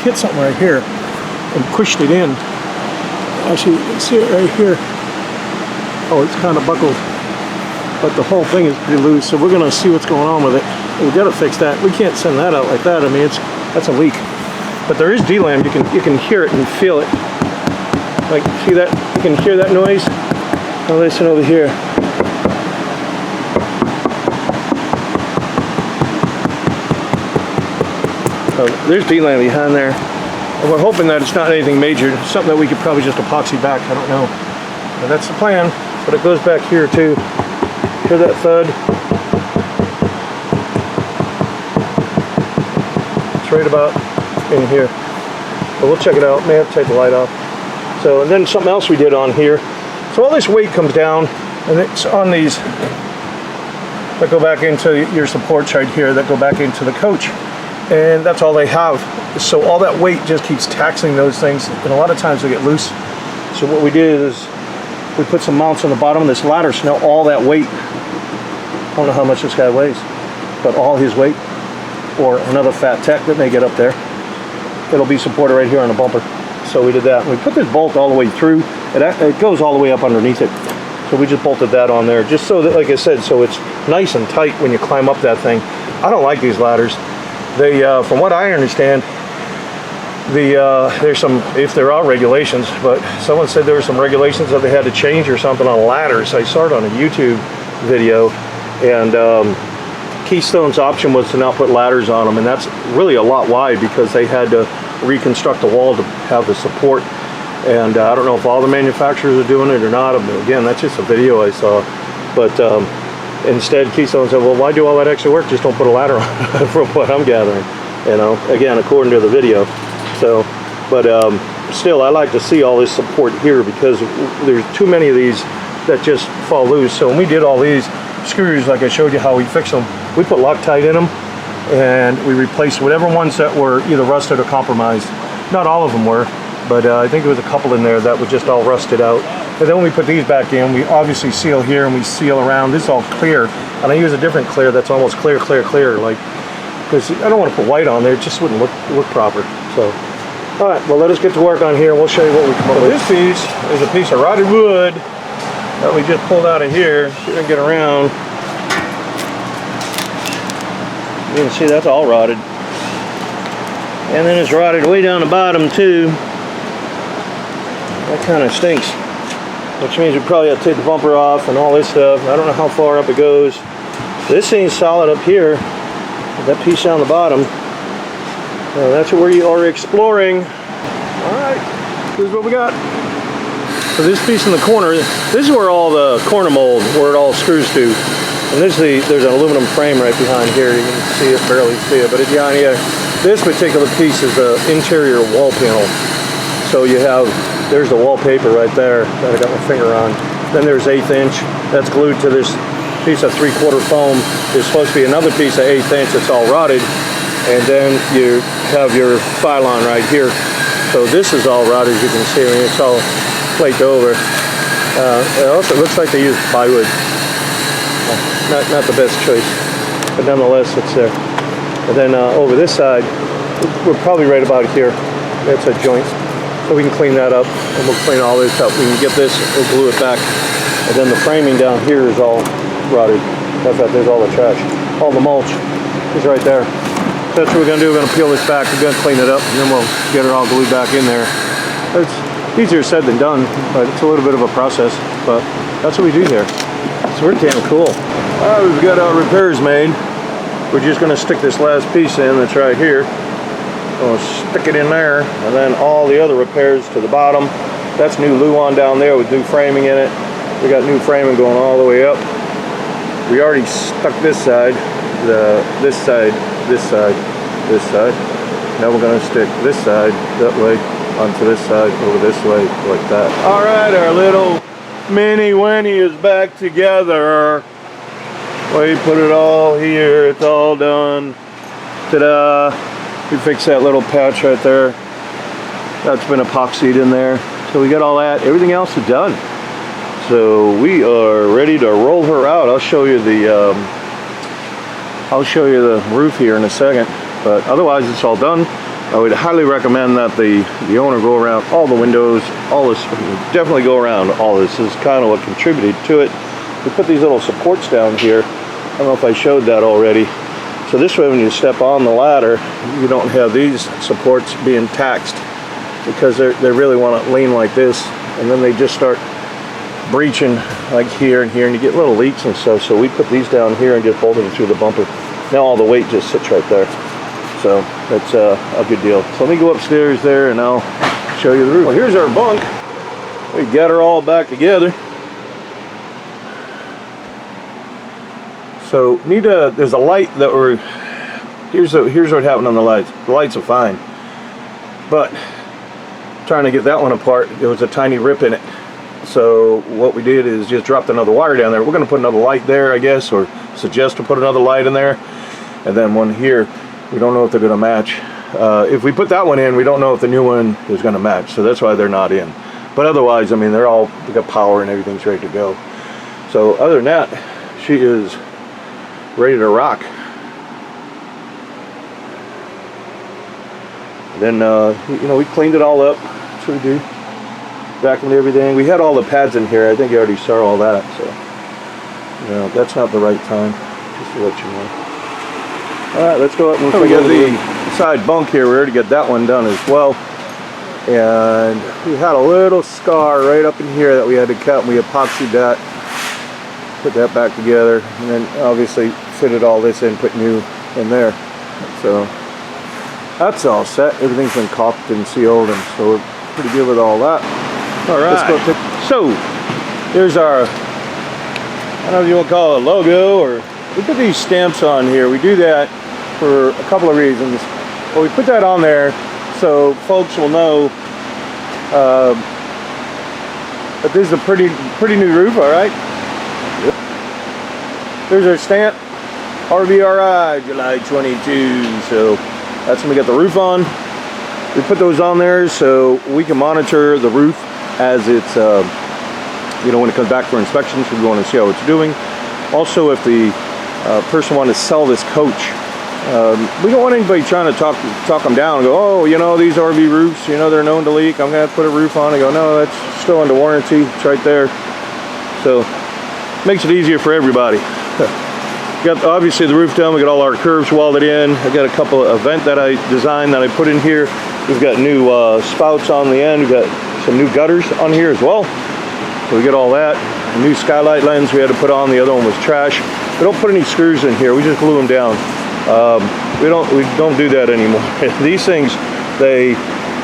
hit something right here and pushed it in. Actually, you can see it right here. Oh, it's kind of buckled, but the whole thing is pretty loose. So we're going to see what's going on with it. We've got to fix that. We can't send that out like that. I mean, that's a leak. But there is D-lam. You can hear it and feel it. Like, see that? You can hear that noise. Now listen over here. So there's D-lam behind there. And we're hoping that it's not anything major. It's something that we could probably just epoxy back. I don't know. But that's the plan. But it goes back here too. Hear that thud? It's right about in here. But we'll check it out. May have to take the light off. So, and then something else we did on here. So all this weight comes down And it's on these that go back into your supports right here that go back into the coach. And that's all they have. So all that weight just keeps taxing those things, and a lot of times they get loose. So what we did is we put some mounts on the bottom of this ladder, so now all that weight, I don't know how much this guy weighs, but all his weight, or another fat tech that may get up there, it'll be supported right here on the bumper. So we did that. We put this bolt all the way through. It goes all the way up underneath it. So we just bolted that on there, just so that, like I said, so it's nice and tight when you climb up that thing. I don't like these ladders. They, from what I understand, there's some, if there are regulations, but someone said there were some regulations that they had to change or something on ladders. I saw it on a YouTube video, and Keystone's option was to not put ladders on them, and that's really a lot why, because they had to reconstruct the wall to have the support. And I don't know if all the manufacturers are doing it or not. Again, that's just a video I saw. But instead, Keystone said, well, why do all that extra work? Just don't put a ladder on, from what I'm gathering. You know, again, according to the video. So, but still, I like to see all this support here, because there's too many of these that just fall loose. So when we did all these screws, like I showed you how we fixed them, we put Loctite in them, and we replaced whatever ones that were either rusted or compromised. Not all of them were, but I think there was a couple in there that were just all rusted out. And then when we put these back in, we obviously seal here and we seal around. This is all clear, and I use a different clear that's almost clear, like, because I don't want to put white on there. It just wouldn't look proper. So, all right, well, let us get to work on here, and we'll show you what we come up with. This piece is a piece of rotted wood that we just pulled out of here. See if we can get around. You can see that's all rotted. And then it's rotted way down the bottom too. That kind of stinks. Which means we probably have to take the bumper off and all this stuff. I don't know how far up it goes. This thing's solid up here. That piece down the bottom. That's where you are exploring. Alright, here's what we got. So this piece in the corner, this is where all the corner mold, where it all screws to. And there's an aluminum frame right behind here. You can see it, barely see it, but it's behind here. This particular piece is the interior wall panel. So you have, there's the wallpaper right there that I got my finger on. Then there's 1/8 inch that's glued to this piece of 3/4 foam. There's supposed to be another piece of 1/8 inch that's all rotted. And then you have your pylon right here. So this is all rotted, as you can see. I mean, it's all flaked over. It also looks like they used plywood. Not the best choice, but nonetheless, it's there. And then over this side, we're probably right about here. That's a joint. So we can clean that up, and we'll clean all this up. We can get this, we'll glue it back. And then the framing down here is all rotted. There's all the trash. All the mulch is right there. So that's what we're gonna do. We're gonna peel this back, we're gonna clean it up, and then we'll get it all glued back in there. It's easier said than done, but it's a little bit of a process, but that's what we do here. So we're damn cool. All right, we've got our repairs made. We're just gonna stick this last piece in that's right here. We'll stick it in there, and then all the other repairs to the bottom. That's new Luan down there with new framing in it. We got new framing going all the way up. We already stuck this side, this side, this side, this side. Now we're gonna stick this side that way onto this side, over this way, like that. All right, our little mini Winnie is back together. We put it all here, it's all done. Ta-da! We fixed that little patch right there. That's been epoxied in there. So we got all that, everything else is done. So we are ready to roll her out. I'll show you the roof here in a second, but otherwise it's all done. I would highly recommend that the owner go around all the windows, all this, definitely go around all this. This is kind of what contributed to it. We put these little supports down here. I don't know if I showed that already. So this way when you step on the ladder, you don't have these supports being taxed, because they really want to lean like this, and then they just start breaching like here and here, and you get little leaks and stuff. So we put these down here and just bolted it through the bumper. Now all the weight just sits right there. So that's a good deal. So let me go upstairs there and I'll show you the roof. Well, here's our bunk. We got her all back together. So there's a light that here's what happened on the lights. The lights are fine, but trying to get that one apart, there was a tiny rip in it. So what we did is just dropped another wire down there. We're going to put another light there, I guess, or suggest to put another light in there. And then one here, we don't know if they're going to match. If we put that one in, we don't know if the new one is going to match. So that's why they're not in. But otherwise, I mean, they got power and everything's ready to go. So other than that, she is ready to rock. Then, you know, we cleaned it all up. That's what we do. Vacuumed everything. We had all the pads in here. I think you already saw all that. So, you know, that's not the right time. Just to let you know. All right, let's go up and we got the side bunk here. We already got that one done as well. And we had a little scar right up in here that we had to cut. We epoxied that. Put that back together. And then obviously fitted all this in, put new in there. So that's all set. Everything's been caulked and sealed, and so we're pretty good with all that. All right. Let's go so there's our, I don't know if you want to call it a logo, or we put these stamps on here. We do that for a couple of reasons. Well, we put that on there so folks will know that this is a pretty new roof. All right. There's our stamp, RVRI, July 22. So that's when we got the roof on. We put those on there so we can monitor the roof as it's, you know, when it comes back for inspections. We want to see how it's doing. Also, if the person wants to sell this coach, we don't want anybody trying to talk them down and go, oh, you know, these RV roofs, you know, they're known to leak. I'm going to have to put a roof on. I go, no, that's still under warranty. It's right there. So makes it easier for everybody. Got obviously the roof done. We got all our curves welded in. I got a couple of vent that I designed that I put in here. We've got new spouts on the end. We've got some new gutters on here as well. So we got all that. A new skylight lens we had to put on. The other one was trash. We don't put any screws in here. We just glue them down. We don't do that anymore. These things, they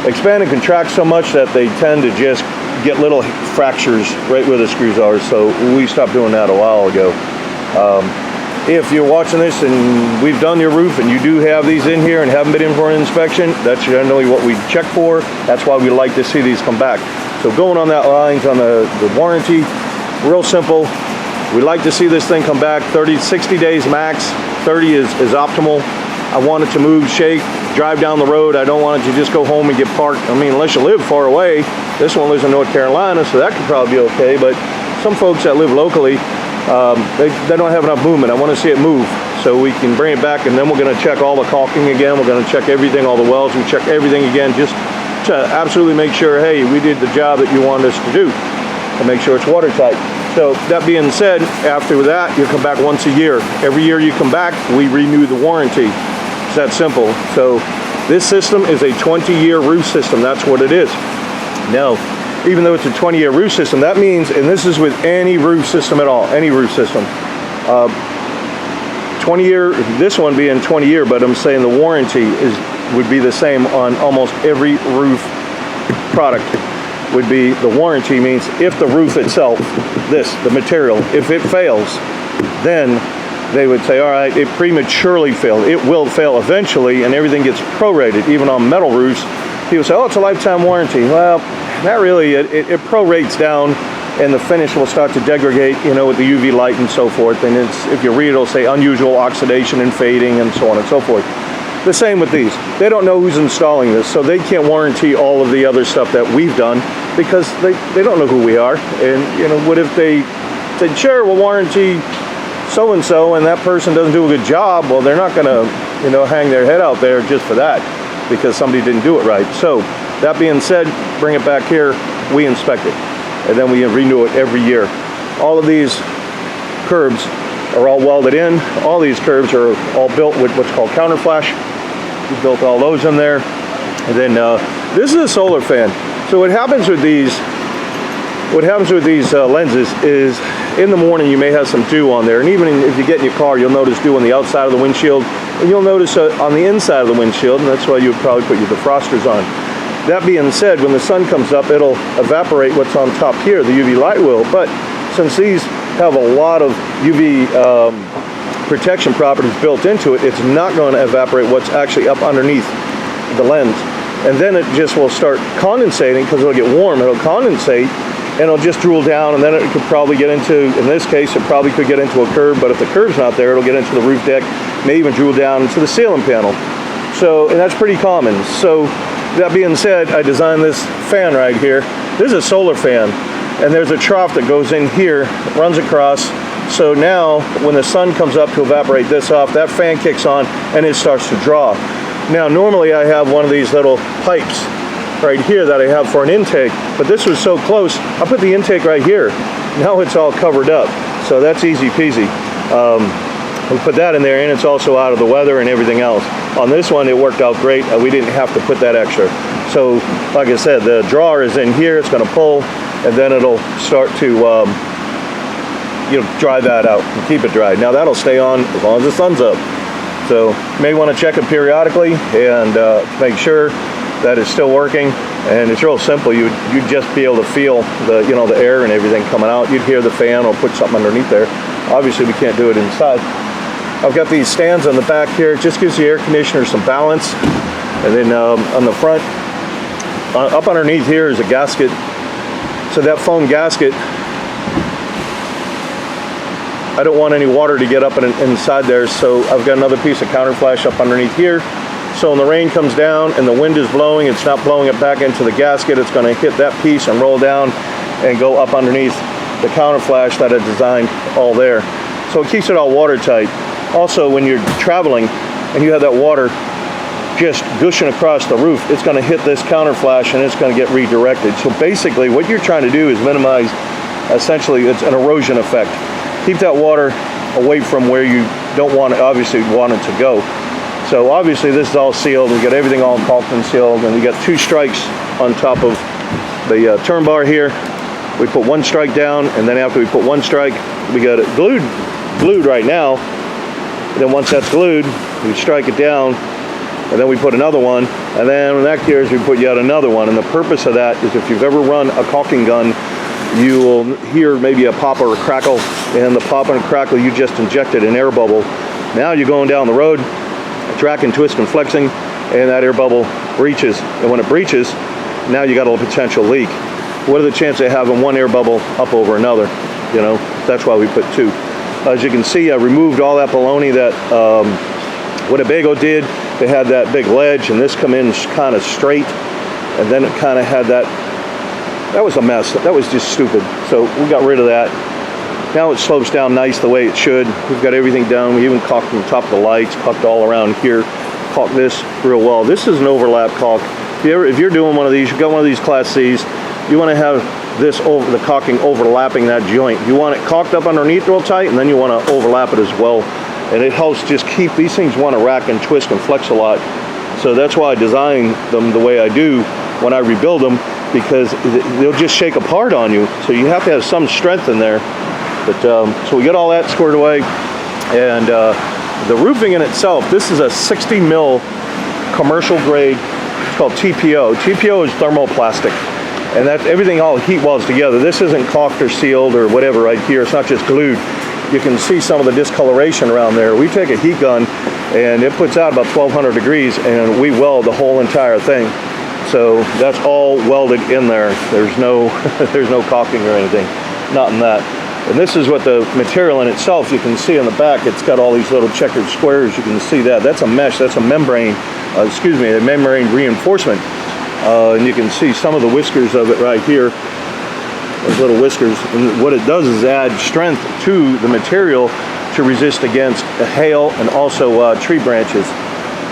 expand and contract so much that they tend to just get little fractures right where the screws are. So we stopped doing that a while ago. If you're watching this and we've done your roof and you do have these in here and haven't been in for an inspection, that's generally what we check for. That's why we like to see these come back. So going on that lines on the warranty, real simple. We like to see this thing come back 60 days max. 30 is optimal. I want it to move, shake, drive down the road. I don't want it to just go home and get parked. I mean, unless you live far away. This one lives in North Carolina, so that could probably be okay. But some folks that live locally, they don't have enough movement. I want to see it move so we can bring it back, and then we're going to check all the caulking again. We're going to check everything, all the welds. We check everything again just to absolutely make sure, hey, we did the job that you wanted us to do, and make sure it's watertight. So that being said, after that, you come back once a year. Every year you come back, we renew the warranty. It's that simple. So this system is a 20-year roof system. That's what it is. Now, even though it's a 20-year roof system, that means, and this is with any roof system at all, any roof system, 20-year, this one being 20-year, but I'm saying the warranty would be the same on almost every roof product. Would be the warranty means if the roof itself, the material, if it fails, then they would say, all right, it prematurely failed. It will fail eventually, and everything gets prorated. Even on metal roofs, people say, oh, it's a lifetime warranty. Well, not really. It prorates down, and the finish will start to degrade, you know, with the UV light and so forth. And if you read, it'll say unusual oxidation and fading and so on and so forth. The same with these. They don't know who's installing this, so they can't warranty all of the other stuff that we've done because they don't know who we are. And, you know, what if they said, sure, we'll warranty so-and-so, and that person doesn't do a good job? Well, they're not going to, you know, hang their head out there just for that because somebody didn't do it right. So that being said, bring it back here, we inspect it, and then we renew it every year. All of these curbs are all welded in. All these curbs are all built with what's called counterflash. We built all those in there. And then this is a solar fan. So what happens with these lenses is in the morning you may have some dew on there, and even if you get in your car, you'll notice dew on the outside of the windshield, and you'll notice on the inside of the windshield, and that's why you would probably put your defrosters on. That being said, when the sun comes up, it'll evaporate what's on top here, the UV light will. But since these have a lot of UV protection properties built into it, it's not going to evaporate what's actually up underneath the lens. And then it just will start condensating because it'll get warm. It'll condensate, and it'll just drool down, and then it could probably get into, in this case, it probably could get into a curb, but if the curb's not there, it'll get into the roof deck, may even drool down into the ceiling panel. So, and that's pretty common. So, that being said, I designed this fan right here. This is a solar fan, and there's a trough that goes in here, runs across. So now, when the sun comes up to evaporate this off, that fan kicks on, and it starts to draw. Now, normally I have one of these little pipes right here that I have for an intake, but this was so close, I put the intake right here. Now it's all covered up, so that's easy peasy. We put that in there, and it's also out of the weather and everything else. On this one, it worked out great. We didn't have to put that extra. So, like I said, the drawer is in here, it's gonna pull, and then it'll start to dry that out and keep it dry. Now that'll stay on as long as the sun's up. So you may want to check it periodically and make sure that it's still working. And it's real simple. You'd just be able to feel the the air and everything coming out. You'd hear the fan or put something underneath there. Obviously we can't do it inside. I've got these stands on the back here. It just gives the air conditioner some balance. And then on the front, up underneath here is a gasket. So that foam gasket, I don't want any water to get up inside there, so I've got another piece of counter flash up underneath here. So when the rain comes down and the wind is blowing, it's not blowing it back into the gasket, it's going to hit that piece and roll down and go up underneath the counter flash that I designed all there. So it keeps it all watertight. Also, when you're traveling and you have that water just gushing across the roof, it's going to hit this counter flash and it's going to get redirected. So basically what you're trying to do is minimize, essentially, it's an erosion effect. Keep that water away from where you don't want it, obviously want it to go. So obviously this is all sealed. We got everything all caulked and sealed, and we got 2 strikes on top of the turn bar here. We put 1 strike down, and then after we put 1 strike, we got it glued right now. And then once that's glued, we strike it down, and then we put another one, and then when that cures, we put yet another one. And the purpose of that is if you've ever run a caulking gun, you will hear maybe a pop or a crackle, and the pop and a crackle, you just injected an air bubble. Now you're going down the road, tracking, twisting, flexing, and that air bubble breaches. And when it breaches, now you got a potential leak. What are the chances of having one air bubble up over another? That's why we put 2. As you can see, I removed all that baloney that Winnebago did. They had that big ledge, and this come in kind of straight, and then it kind of had that was a mess. That was just stupid. So we got rid of that. Now it slopes down nice the way it should. We've got everything done. We even caulked on top of the lights, caulked all around here, caulked this real well. This is an overlap caulk. If you're doing one of these, you've got one of these Class C's, you want to have this over the caulking overlapping that joint. You want it caulked up underneath real tight, and then you want to overlap it as well. And it helps just keep, these things want to rack and twist and flex a lot. So that's why I design them the way I do when I rebuild them, because they'll just shake apart on you. So you have to have some strength in there. But so we got all that squared away, and the roofing in itself, this is a 60 mil commercial grade. It's called TPO. TPO is thermoplastic, and that's everything all heat welds together. This isn't caulked or sealed or whatever right here. It's not just glued. You can see some of the discoloration around there. We take a heat gun, and it puts out about 1200 degrees, and we weld the whole entire thing. So that's all welded in there. There's no there's no caulking or anything, not in that. And this is what the material in itself, you can see on the back, it's got all these little checkered squares. You can see that. That's a mesh, that's a membrane, a membrane reinforcement. And you can see some of the whiskers of it right here, those little whiskers. And what it does is add strength to the material to resist against hail and also tree branches.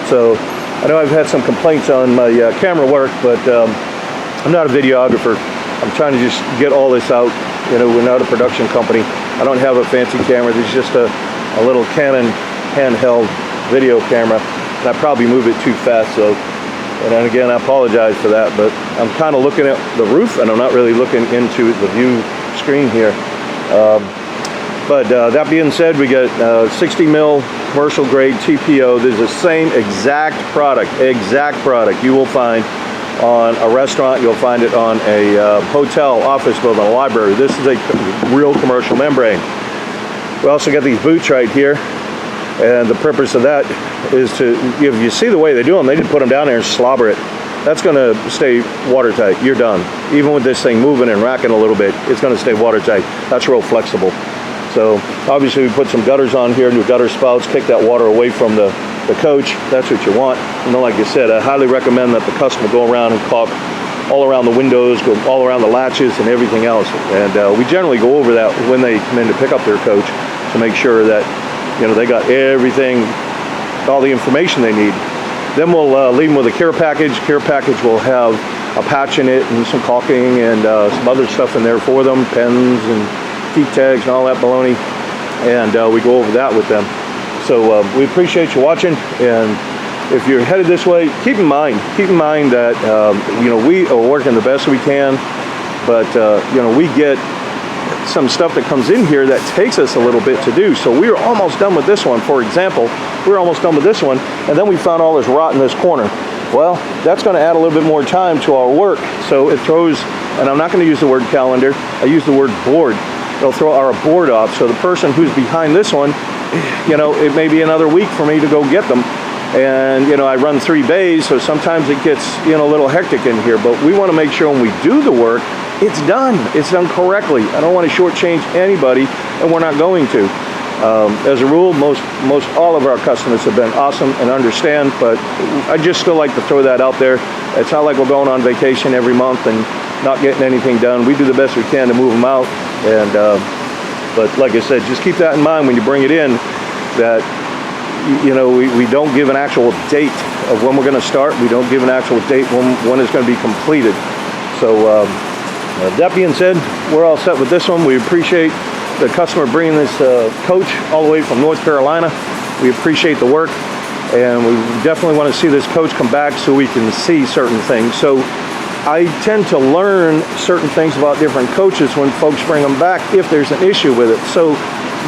So I know I've had some complaints on my camera work, but I'm not a videographer. I'm trying to just get all this out. We're not a production company. I don't have a fancy camera. There's just a little Canon handheld video camera, and I probably move it too fast. So, and then again, I apologize for that, but I'm kind of looking at the roof, and I'm not really looking into the view screen here. But that being said, we got 60 mil commercial grade TPO. There's the same exact product you will find on a restaurant. You'll find it on a hotel, office building, a library. This is a real commercial membrane. We also got these boots right here, and the purpose of that is to, if you see the way they do them, they just put them down there and slobber it. that's going to stay watertight. You're done. Even with this thing moving and racking a little bit, it's going to stay watertight. That's real flexible. So obviously we put some gutters on here, new gutter spouts, kick that water away from the coach. That's what you want. And then, like I said, I highly recommend that the customer go around and caulk all around the windows, go all around the latches and everything else. And we generally go over that when they come in to pick up their coach to make sure that, you know, they got everything, all the information they need. Then we'll leave them with a care package. Care package will have a patch in it and some caulking and some other stuff in there for them, pens and heat tags and all that baloney, and we go over that with them. So we appreciate you watching, and if you're headed this way, keep in mind that you know, we are working the best we can, but you know, we get some stuff that comes in here that takes us a little bit to do. So we were almost done with this one, for example. We were almost done with this one, and then we found all this rot in this corner. Well, that's going to add a little bit more time to our work. So it throws, and I'm not going to use the word calendar, I use the word board. It'll throw our board off. So the person who's behind this one, you know, it may be another week for me to go get them. And, you know, I run 3 bays, so sometimes it gets, you know, a little hectic in here. But we want to make sure when we do the work, it's done. It's done correctly. I don't want to shortchange anybody, and we're not going to. As a rule, most all of our customers have been awesome and understand, but I just still like to throw that out there. It's not like we're going on vacation every month and not getting anything done. We do the best we can to move them out, and but like I said, just keep that in mind when you bring it in, that, you know, we don't give an actual date of when we're going to start. We don't give an actual date when it's going to be completed. So that being said, we're all set with this one. We appreciate the customer bringing this coach all the way from North Carolina. We appreciate the work, and we definitely want to see this coach come back so we can see certain things. So I tend to learn certain things about different coaches when folks bring them back if there's an issue with it. So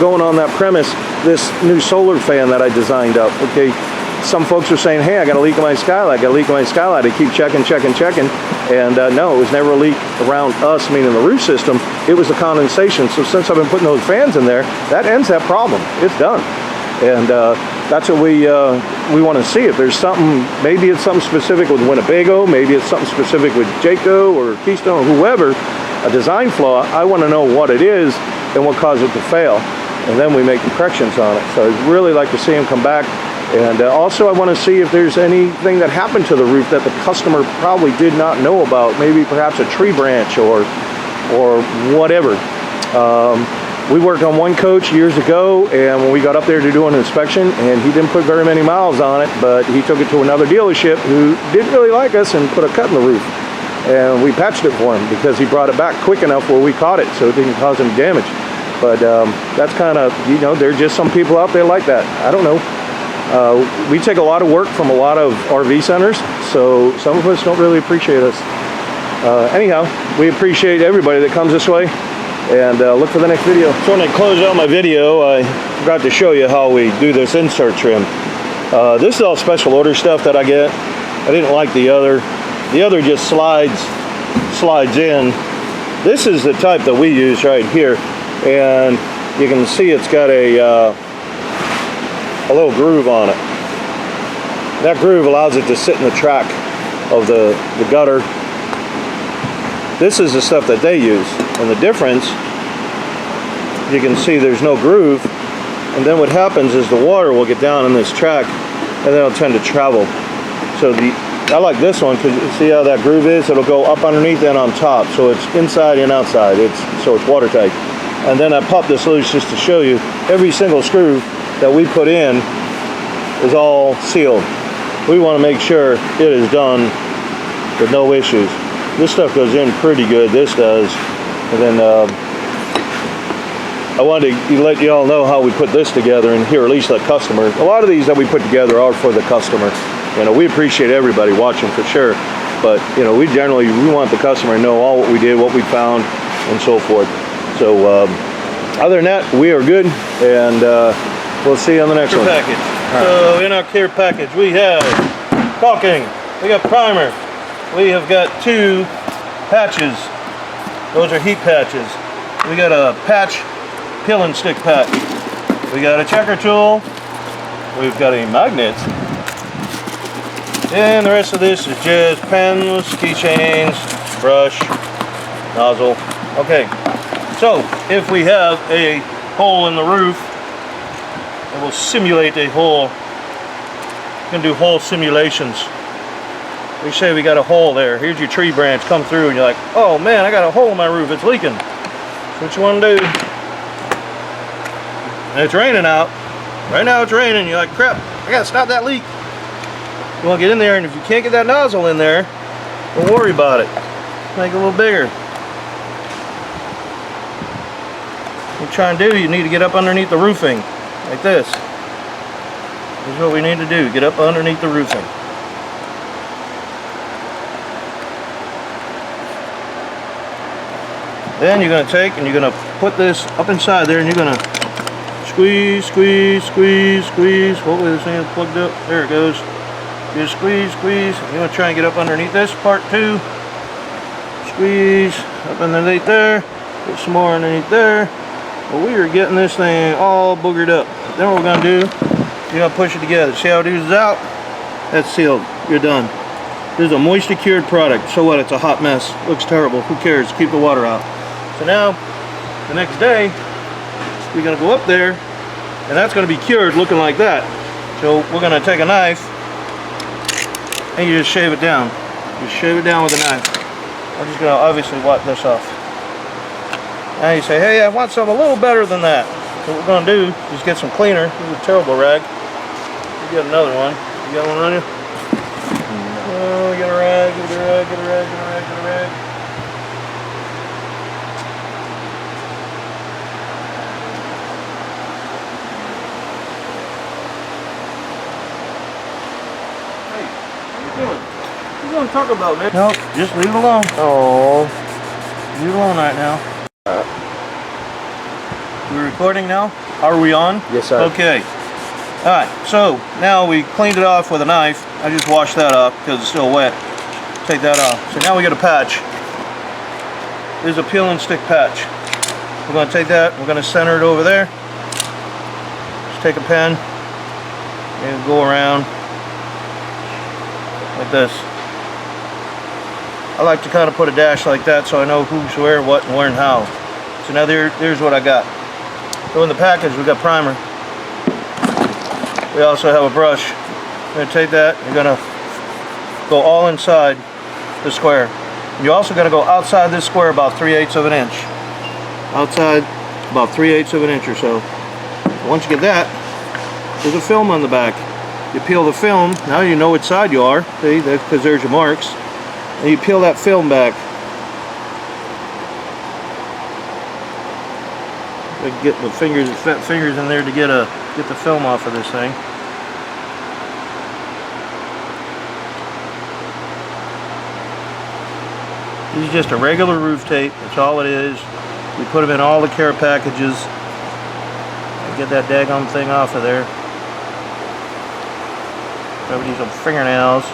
going on that premise, this new solar fan that I designed up, okay, some folks are saying, hey, I got a leak in my skylight, I keep checking, and no, it was never a leak around us, meaning the roof system. It was the condensation. So since I've been putting those fans in there, that ends that problem. It's done. And that's what we want to see. If there's something, maybe it's something specific with Winnebago, maybe it's something specific with Jayco or Keystone or whoever, a design flaw, I want to know what it is and what caused it to fail. And then we make the corrections on it. So I'd really like to see them come back. And also I want to see if there's anything that happened to the roof that the customer probably did not know about. Maybe perhaps a tree branch or whatever. We worked on one coach years ago, and when we got up there to do an inspection, and he didn't put very many miles on it, but he took it to another dealership who didn't really like us and put a cut in the roof. And we patched it for him because he brought it back quick enough where we caught it so it didn't cause any damage. But that's kind of, you know, there's just some people out there like that. I don't know. We take a lot of work from a lot of RV centers, so some of us don't really appreciate us. Anyhow, we appreciate everybody that comes this way, and look for the next video. So when I close out my video, I forgot to show you how we do this insert trim. This is all special order stuff that I get. I didn't like the other. The other just slides in. This is the type that we use right here, and you can see it's got a little groove on it. That groove allows it to sit in the track of the gutter. This is the stuff that they use, and the difference, you can see there's no groove, and then what happens is the water will get down in this track and then it'll tend to travel. So I like this one because you see how that groove is? It'll go up underneath and on top, so it's inside and outside, so it's watertight. And then I pop this loose just to show you, every single screw that we put in is all sealed. We want to make sure it is done with no issues. This stuff goes in pretty good, this does. And then I wanted to let you all know how we put this together, and here, at least the customer. A lot of these that we put together are for the customer. You know, we appreciate everybody watching for sure, but you know, we want the customer to know all what we did, what we found, and so forth. So other than that, we are good, and we'll see you on the next one. Package. Right. So in our care package, we have caulking, we got primer, we have got 2 patches. Those are heat patches. We got a patch peel and stick patch. We got a checker tool. We've got a magnet. And the rest of this is just pens, keychains, brush, nozzle. Okay, so if we have a hole in the roof, it will simulate a hole. You can do hole simulations. We say we got a hole there. Here's your tree branch come through and you're like, oh man, I got a hole in my roof, it's leaking. So what you want to do, and it's raining out. Right now it's raining, you're like, crap, I gotta stop that leak. You want to get in there, and if you can't get that nozzle in there, don't worry about it. Make it a little bigger. What you're trying to do, you need to get up underneath the roofing, like this. This is what we need to do, get up underneath the roofing. Then you're going to take and you're going to put this up inside there, and you're going to squeeze, squeeze, squeeze, squeeze. Hopefully this thing is plugged up. There it goes. You squeeze, squeeze. You want to try and get up underneath this part too. Squeeze up underneath there. Put some more underneath there. Well, we are getting this thing all boogered up. Then what we're going to do, you're going to push it together. See how it oozes out? That's sealed. You're done. This is a moisture cured product. So what? It's a hot mess. Looks terrible. Who cares? Keep the water out. So now, the next day, we're going to go up there, and that's going to be cured looking like that. So we're going to take a knife, and you just shave it down. Just shave it down with a knife. I'm just going to obviously wipe this off. Now you say, hey, I want something a little better than that. So what we're going to do is get some cleaner. This is a terrible rag. You got another one. You got one on you? Oh, get a rag, get a rag, get a rag, get a rag, get a rag. What you gonna talk about, man? Nope, just leave it alone. Oh, leave it alone right now. We're recording now? Are we on? Yes, sir. Okay. Alright, so now we cleaned it off with a knife. I just washed that up because it's still wet. Take that off. So now we got a patch. This is a peel and stick patch. We're going to take that, we're going to center it over there. Just take a pen and go around like this. I like to kind of put a dash like that so I know who's where, what, and where, and how. So now there's what I got. So in the package we got primer. We also have a brush. You're going to take that, you're going to go all inside the square. You're also going to go outside this square about 3/8 of an inch. Outside about 3/8 of an inch or so. Once you get that, there's a film on the back. You peel the film, now you know which side you are, see, that's because there's your marks. And you peel that film back. Get the fingers, fat fingers in there to get the film off of this thing. This is just a regular roof tape, that's all it is. We put them in all the care packages. Get that daggone thing off of there. Probably use some fingernails,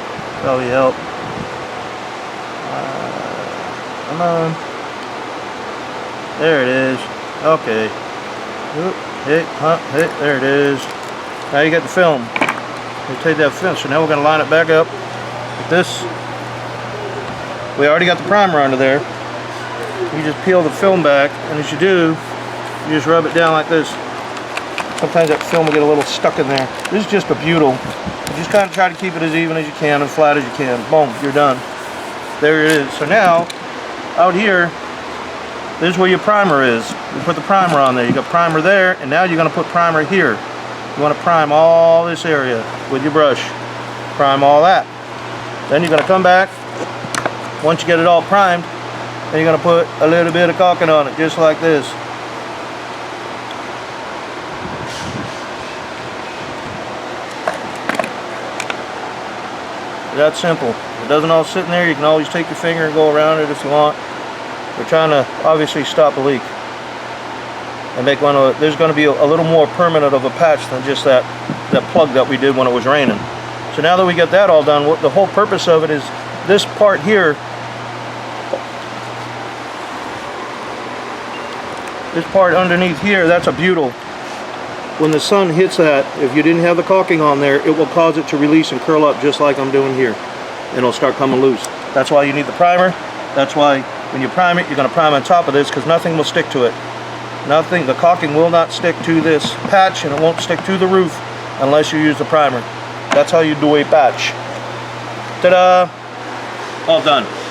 probably help. Come on. There it is. Okay. There it is. Now you got the film. You take that film. So now we're going to line it back up with this. We already got the primer under there. You just peel the film back, and as you do, you just rub it down like this. Sometimes that film will get a little stuck in there. This is just a butyl. You just kind of try to keep it as even as you can and flat as you can. Boom, you're done. There it is. So now, out here, this is where your primer is. You put the primer on there. You got primer there, and now you're going to put primer here. You want to prime all this area with your brush. Prime all that. Then you're going to come back. Once you get it all primed, then you're going to put a little bit of caulking on it, just like this. That's simple. If it doesn't all sit in there, you can always take your finger and go around it if you want. We're trying to obviously stop a leak and make one of. There's going to be a little more permanent of a patch than just that plug that we did when it was raining. So now that we got that all done, the whole purpose of it is this part here. This part underneath here, that's a butyl. when the sun hits that, if you didn't have the caulking on there, it will cause it to release and curl up just like I'm doing here. And it'll start coming loose. That's why you need the primer. That's why when you prime it, you're going to prime on top of this, because nothing will stick to it. Nothing, the caulking will not stick to this patch, and it won't stick to the roof unless you use the primer. That's how you do a patch. Ta-da! All done.